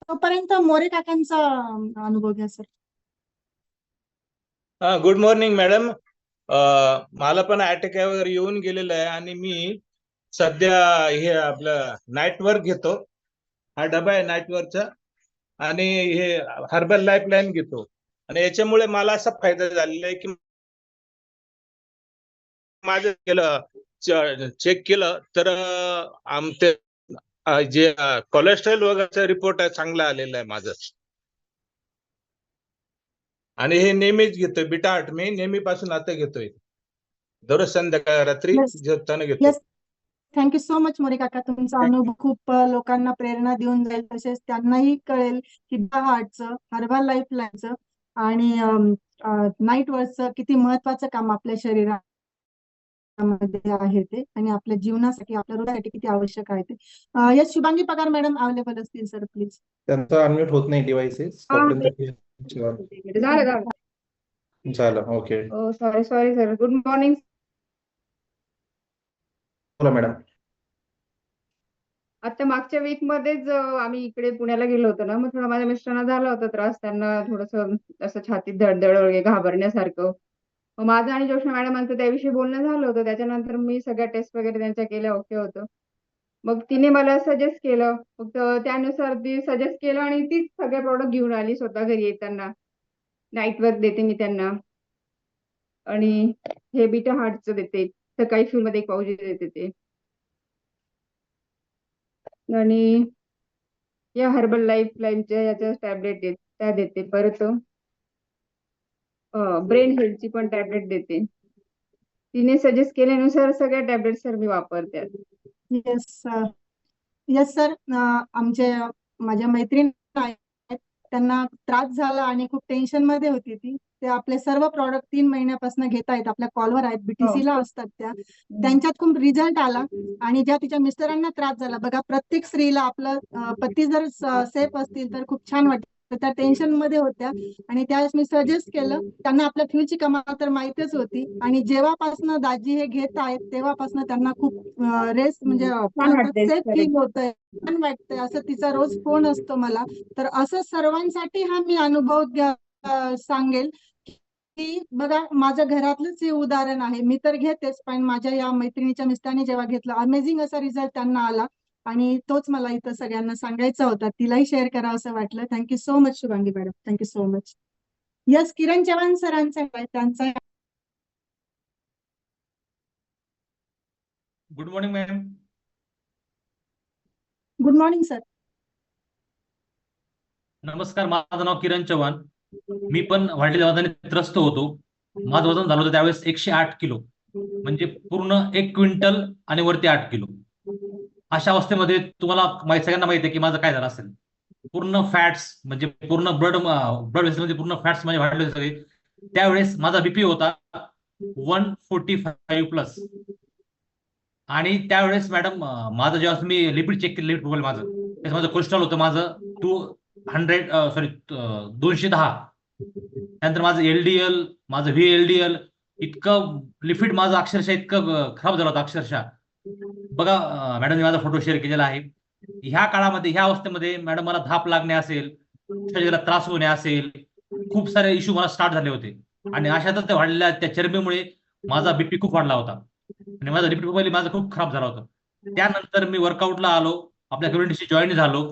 तोपर्यंत मोरे काकांचा अनुभव घ्या सर. Good morning madam. मला पण अटॅक वगैरे येऊन गेलेलं आहे आणि मी सध्या हे आपलं नाईट वर्क घेतो. हा डबा आहे नाईट वर्कचा आणि हे हर्बल लाईफलाईन घेतो आणि याच्यामुळे मला असा फायदा झालेला आहे की माझं चेक केलं तर आमचे जे कोलेस्ट्रॉल वगैरेचा रिपोर्ट आहे चांगला आलेला आहे माझं. आणि हे नेहमीच घेतोय बीटा हार्ट, मी नेहमीपासून आता घेतोय, दररोज संध्याकाळ रात्री झोपताना घेतो. थँक्यू सो मच मोरे काका. तुमचा अनुभव खूप लोकांना प्रेरणा देऊन जाईल, तसेच त्यांनाही कळेल की हार्टचं, हर्बल लाईफलाईनचं आणि नाईट वर्कचं किती महत्वाचं काम आपल्या शरीरामध्ये आहे ते, आणि आपल्या जीवनासाठी आपल्या हृदयासाठी किती आवश्यक आहे ते. यस, शुभांगी पगार मॅडम अवेलेबल असतील सर, प्लीज. त्यांचा अनम्यूट होत नाही डिव्हाइसेस झालं. झालं. Okay, sorry sir. Good morning. बोला मॅडम. आता मागच्या वीक मध्येच आम्ही इकडे पुण्याला गेलो होतो ना, मग थोडा माझ्या मिस्टरांना झाला होता त्रास. त्यांना थोडंसं असं छातीत धडधड वगैरे घाबरण्यासारखं. मग माझं आणि जोशना मॅडमांचं त्याविषयी बोलणं झालं होतं. त्याच्यानंतर मी सगळ्या टेस्ट वगैरे त्यांच्या केल्या, ओके होतं. मग तिने मला सजेस्ट केलं, फक्त त्यानुसार ती सजेस्ट केलं आणि तीच सगळे प्रॉडक्ट घेऊन आली स्वतः घरी येताना. नाईट वर्क देते मी त्यांना, आणि हे बीटा हार्टचं देते. सकाळी फ्यूल मध्ये एक पाऊच देते ते, आणि या हर्बल लाईफ लाईनच्या याच्या टॅबलेट त्या देते. परत ब्रेन हेल्थची पण टॅबलेट देते. तिने सजेस्ट केल्यानुसार सगळ्या टॅबलेट सर मी वापरते. यस सर, माझ्या मैत्रीण आहेत, त्यांना त्रास झाला आणि खूप टेन्शन मध्ये होती ती. ते आपले सर्व प्रॉडक्ट 3 महिन्यापासून घेत आहेत, आपल्या कॉलवर आहेत, BTC ला असतात त्या. त्यांच्यात खूप रिझल्ट आला. आणि ज्या तिच्या मिस्टरांना त्रास झाला, बघा प्रत्येक स्त्रीला आपलं पती जर सेफ असतील तर खूप छान वाटतं. त्या टेन्शन मध्ये होत्या, आणि त्यावेळेस मी सजेस्ट केलं त्यांना. आपल्या फ्यूलची कमाल तर माहितच होती, आणि जेव्हापासून दाजी हे घेत आहेत तेव्हापासून त्यांना खूप रेस्ट म्हणजे सेफ फील होतंय, छान वाटतंय. असं तिचा रोज फोन असतो मला. तर असं सर्वांसाठी हा मी अनुभव सांगेल की बघा, माझ्या घरातलंच हे उदाहरण आहे. मी तर घेतेच, पण माझ्या या मैत्रिणीच्या मिस्टरांनी जेव्हा घेतलं, अमेझिंग असा रिझल्ट त्यांना आला. आणि तोच मला इथं सगळ्यांना सांगायचा होता, तिलाही शेअर करावं असं वाटलं. Thank you so much Shubhangi madam, thank you so much. Yes, Kiran Chavan सरांचा काय त्यांचा. Good morning ma'am. Good morning sir. नमस्कार, माझं नाव किरण चव्हाण. मी पण वाढलेल्या वजनाने त्रस्त होतो. माझं वजन झालं होतं त्यावेळेस 108 किलो, म्हणजे पूर्ण 1 क्विंटल आणि वरती 8 किलो. अशा अवस्थेमध्ये तुम्हाला सगळ्यांना माहिती आहे की माझं काय झालं असेल. पूर्ण फॅट्स म्हणजे पूर्ण ब्लड वेसल मध्ये पूर्ण फॅट्स म्हणजे वाढले सगळे. त्यावेळेस माझा बीपी होता 145 प्लस. आणि त्यावेळेस मॅडम माझं जेव्हा मी लिपिड चेक केलं, लिपिड प्रोफाइल माझं कोलेस्ट्रॉल होतं माझं 210. त्यानंतर माझं LDL, माझं VLDL, इतकं लिपिड माझं अक्षरशः इतकं खराब झालं होतं अक्षरशः. बघा मॅडम, माझा फोटो शेअर केलेला आहे. ह्या काळामध्ये, ह्या अवस्थेमध्ये मॅडम मला धाप लागणे असेल, शरीराला त्रास होणे असेल, खूप सारे इश्यू मला स्टार्ट झाले होते. आणि अशातच त्या वाढलेल्या त्या चरबीमुळे माझा बीपी खूप वाढला होता, आणि माझा लिपिड प्रोफाइल माझा खूप खराब झाला होता. त्यानंतर मी वर्कआउटला आलो, आपल्या कम्युनिटीशी जॉईन झालो,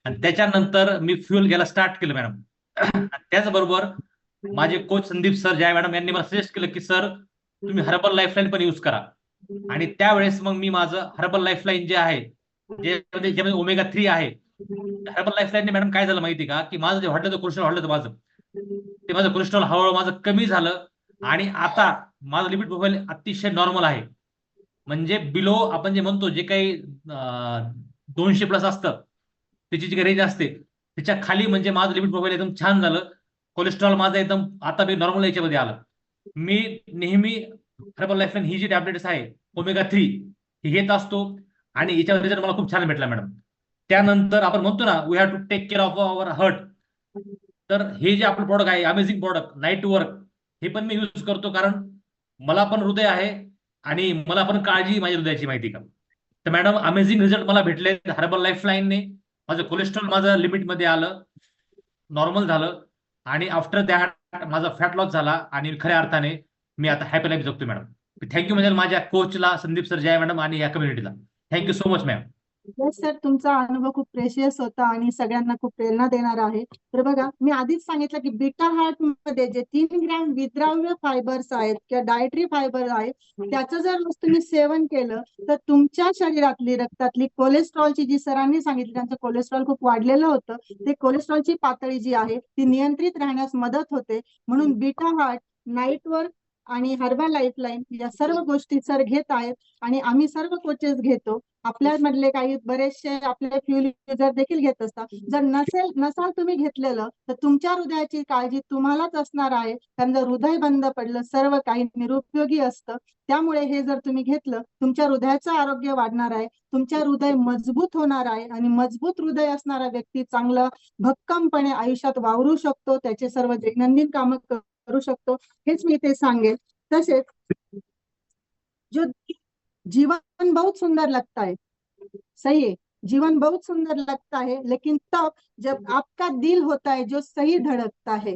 आणि त्याच्यानंतर मी फ्युएल घ्यायला स्टार्ट केलं मॅडम. त्याचबरोबर माझे coach Sandeep sir Jay madam यांनी मला सजेस्ट केलं की सर तुम्ही हर्बल लाईफलाईन पण यूज करा. आणि त्यावेळेस मग मी माझं हर्बल लाईफलाईन जे आहे, ज्यामध्ये ओमेगा 3 आहे, हर्बल लाईफलाईनने मॅडम काय झालं माहिती का, की माझं जे वाढलं होतं कोलेस्ट्रॉल, वाढलं होतं माझं कोलेस्ट्रॉल हळूहळू माझं कमी झालं. आणि आता माझं लिपिड प्रोफाइल अतिशय नॉर्मल आहे. म्हणजे बिलो आपण जे म्हणतो, जे काही 200 प्लस असतं त्याची जी रेंज असते त्याच्या खाली म्हणजे माझं लिपिड प्रोफाइल एकदम छान झालं. कोलेस्ट्रॉल माझं एकदम आता मी नॉर्मल याच्यामध्ये आलं. मी नेहमी हर्बल लाईफलाईन ही जी टॅबलेट्स आहे ओमेगा 3 ही घेत असतो, आणि याच्यावर रिझल्ट मला खूप छान भेटला मॅडम. त्यानंतर आपण म्हणतो ना, we have to take care of our heart. तर हे जे आपलं प्रोडक्ट आहे, अमेझिंग प्रोडक्ट नाईट वर्क, हे पण मी यूज करतो, कारण मला पण हृदय आहे आणि मला पण काळजी माझ्या हृदयाची, माहिती का. तर मॅडम अमेझिंग रिझल्ट मला भेटले हर्बल लाईफलाईनने. माझं कोलेस्ट्रॉल माझं लिमिटमध्ये आलं, नॉर्मल झालं, आणि आफ्टर दॅट माझा फॅट लॉस झाला, आणि खऱ्या अर्थाने मी आता हॅपी लाईफ जगतो मॅडम. थँक्यू म्हणजे माझ्या कोचला संदीप सर जय मॅडम आणि या कम्युनिटीला thank you so much ma'am. Yes sir, तुमचा अनुभव खूप प्रेशियस होता आणि सगळ्यांना खूप प्रेरणा देणारा आहे. तर बघा, मी आधीच सांगितलं की बीटा हार्ट मध्ये जे 3 ग्रॅम विद्राव्य फायबर्स आहेत किंवा डायटरी फायबर आहेत, त्याचं जर तुम्ही सेवन केलं तर तुमच्या शरीरातली, रक्तातली कोलेस्ट्रॉलची, जी सरांनी सांगितली त्यांचं कोलेस्ट्रॉल खूप वाढलेलं होतं, ते कोलेस्ट्रॉलची पातळी जी आहे ती नियंत्रित राहण्यास मदत होते. म्हणून बीटा हार्ट नाईट वर्क आणि हर्बा लाईफलाईन या सर्व गोष्टी सर घेत आहेत आणि आम्ही सर्व कोचेस घेतो. आपल्यामधले काही बरेचसे आपले फ्युल युजर देखील घेत असतात. जर नसाल तुम्ही घेतलेलं तर तुमच्या हृदयाची काळजी तुम्हालाच असणार आहे, कारण जर हृदय बंद पडलं सर्व काही निरुपयोगी असतं. त्यामुळे हे जर तुम्ही घेतलं तुमच्या हृदयाचं आरोग्य वाढणार आहे, तुमच्या हृदय मजबूत होणार आहे आणि मजबूत हृदय असणारा व्यक्ती चांगलं भक्कमपणे आयुष्यात वावरू शकतो, त्याचे सर्व दैनंदिन कामं करू शकतो, हेच मी ते सांगेन. तसेच जो जीवन बहुत सुंदर लगता है, सही है, जीवन बहुत सुंदर लगता है, लेकिन तब जब आपका दिल होता है जो सही धडकता है.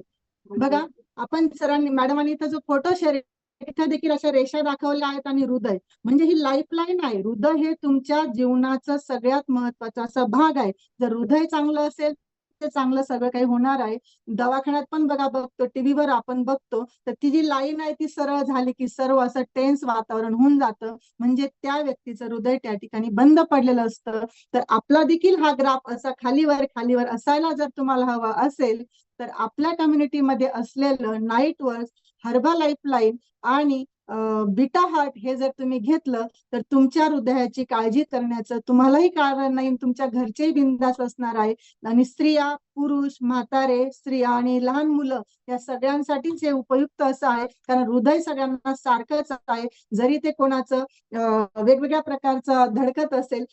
बघा आपण सरांनी मॅडमांनी इथं जो फोटो शेअर इथं देखील अशा रेषा दाखवल्या आहेत आणि हृदय म्हणजे ही लाईफलाईन आहे. हृदय हे तुमच्या जीवनाचा सगळ्यात महत्वाचा असा भाग आहे. जर हृदय चांगलं असेल तर चांगलं सगळं काही होणार आहे. दवाखान्यात पण बघा बघतो, टीव्हीवर आपण बघतो तर ती जी लाईन आहे ती सरळ झाली की सर्व असं टेन्स वातावरण होऊन जातं, म्हणजे त्या व्यक्तीचं हृदय त्या ठिकाणी बंद पडलेलं असतं. तर आपला देखील हा ग्राफ असा खालीवर असायला जर तुम्हाला हवा असेल तर आपल्या कम्युनिटीमध्ये असलेलं नाईट वर्क, हर्बा लाईफलाईन आणि बीटा हार्ट हे जर तुम्ही घेतलं तर तुमच्या हृदयाची काळजी करण्याचं तुम्हालाही कारण नाही, तुमच्या घरचेही बिनधास्त असणार आहे. आणि स्त्रिया, पुरुष, म्हातारे, स्त्रिया आणि लहान मुलं या सगळ्यांसाठीच हे उपयुक्त असं आहे, कारण हृदय सगळ्यांना सारखंच आहे. जरी ते कोणाचं वेगवेगळ्या प्रकारचं धडकत असेल,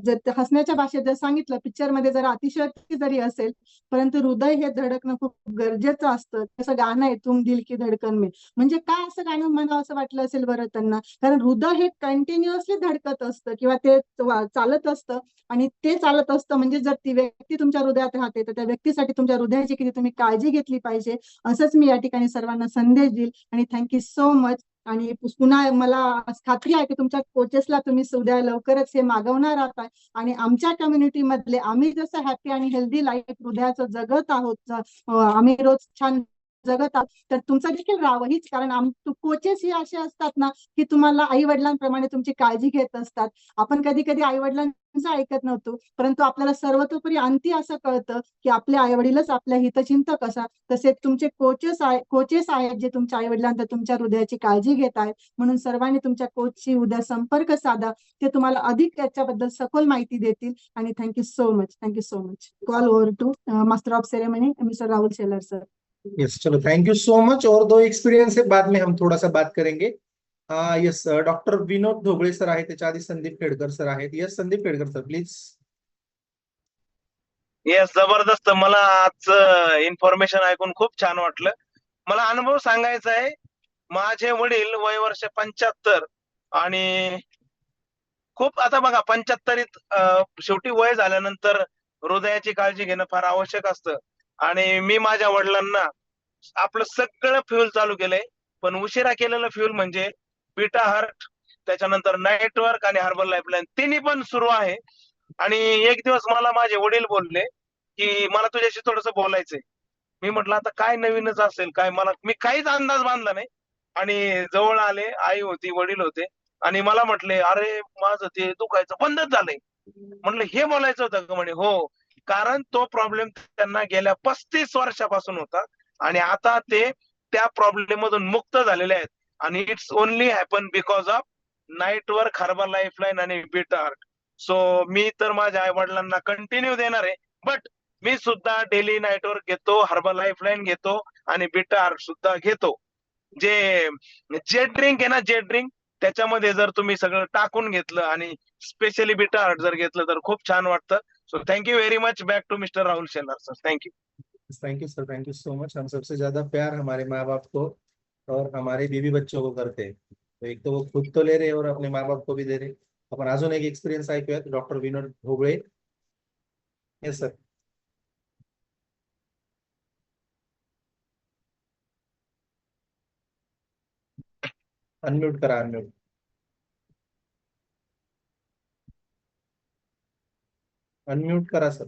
जर हसण्याच्या भाषेत जर सांगितलं, पिक्चर मध्ये जर अतिशयोक्ती जरी असेल, परंतु हृदय हे धडकणं खूप गरजेचं असतं. तसं गाणं आहे तुम दिल की धडकन में, म्हणजे काय असं गाणं म्हणावं असं वाटलं असेल बरं त्यांना, कारण हृदय हे कंटिन्युअसली धडकत असतं किंवा ते चालत असतं आणि ते चालत असतं. म्हणजे जर ती व्यक्ती तुमच्या हृदयात राहते तर त्या व्यक्तीसाठी तुमच्या हृदयाची किती तुम्ही काळजी घेतली पाहिजे, असंच मी या ठिकाणी सर्वांना संदेश देईल. आणि थँक्यू सो मच. आणि पुन्हा मला खात्री आहे की तुमच्या कोचेसला तुम्ही उद्या लवकरच हे मागवणार आहात आणि आमच्या कम्युनिटी मधले आम्ही जसं हॅपी आणि हेल्दी लाईफ हृदयाचं जगत आहोत, आम्ही रोज छान जगत आहोत, तर तुमचं देखील राहावं हीच, कारण कोचेस हे असे असतात ना की तुम्हाला आई वडिलांप्रमाणे तुमची काळजी घेत असतात. आपण कधी कधी आई वडिलांचं ऐकत नव्हतो, परंतु आपल्याला सर्वतोपरी अंती असं कळतं की आपले आई वडीलच आपल्या हितचिंतक असतात. तसेच तुमचे कोचेस आहेत जे तुमच्या आई वडिलांचा तुमच्या हृदयाची काळजी घेत आहेत. म्हणून सर्वांनी तुमच्या कोचशी उद्या संपर्क साधा, ते तुम्हाला अधिक त्याच्याबद्दल सखोल माहिती देतील. आणि thank you so much. Call over to master of ceremony mister Rahul Shelar sir. Yes, चलो थैंक यू सो मच. और 2 एक्सपिरियंस है, बाद में हम थोड़ा सा बात करेंगे. Yes, doctor Vinod Dhoble sir आहेत, त्याच्या आधी संदीप खेडकर सर आहेत. Yes, Sandeep Khedkar sir please. Yes, जबरदस्त. मला आज इन्फॉर्मेशन ऐकून खूप छान वाटलं. मला अनुभव सांगायचा आहे. माझे वडील वय वर्ष 75 आणि खूप आता बघा 75 शेवटी वय झाल्यानंतर हृदयाची काळजी घेणं फार आवश्यक असतं. आणि मी माझ्या वडिलांना आपलं सगळं फ्युल चालू केलंय, पण उशिरा केलेलं फ्युल म्हणजे बीटा हार्ट, त्याच्यानंतर नेटवर्क आणि हर्बल लाईफलाईन तिन्ही पण सुरू आहे. आणि एक दिवस मला माझे वडील बोलले की मला तुझ्याशी थोडंसं बोलायचंय. मी म्हटलं आता काय नवीनच असेल काय, मी काहीच अंदाज बांधला नाही. आणि जवळ आले, आई होती, वडील होते आणि मला म्हटले, अरे माझं ते दुखायचं बंदच झालंय. म्हटलं हे बोलायचं होतं का? म्हणे हो, कारण तो प्रॉब्लेम त्यांना गेल्या 35 वर्षापासून होता आणि आता ते त्या प्रॉब्लेम मधून मुक्त झालेले आहेत. आणि it's only happen because of night work, herbal lifeline आणि बीटा हार्ट. सो मी तर माझ्या आई वडिलांना कंटिन्यू देणार आहे, बट मी सुद्धा डेली नाईट वर्क घेतो, हर्बल लाईफलाईन घेतो आणि बीटा हार्ट सुद्धा घेतो. जे जेट ड्रिंक आहे ना, जेट ड्रिंक, त्याच्यामध्ये जर तुम्ही सगळं टाकून घेतलं आणि स्पेशली बीटा हार्ट जर घेतलं तर खूप छान वाटतं. So thank you very much. Back to mister Rahul Shelar sir. Thank you. Thank you sir, thank you so much. हम सबसे ज्यादा प्यार हमारे माँ बाप को और हमारे बीवी बच्चों को करते हैं. तो एक तो वो खुद तो ले रहे और अपने माँ बाप को भी दे रहे. अपन अजून एक एक्सपिरियन्स ऐकूयात, doctor Vinod Dhobale. Yes sir. Unmute करा, अनम्यूट. अनम्यूट करा सर.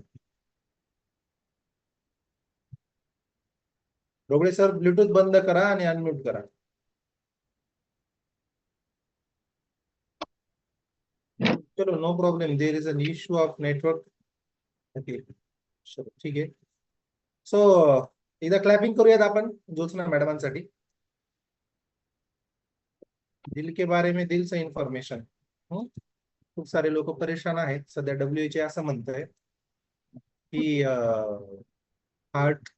ढोबळे सर ब्लूटूथ बंद करा आणि अनम्यूट करा. चलो no problem, there is an issue of network. Okay चलो ठीक आहे. सो एकदा क्लॅपिंग करूयात आपण ज्योत्स्ना मॅडमांसाठी. दिल के बारे में दिल से इन्फॉर्मेशन. खूप सारे लोक परेशान आहेत सध्या. WHO असं म्हणतंय की हार्ट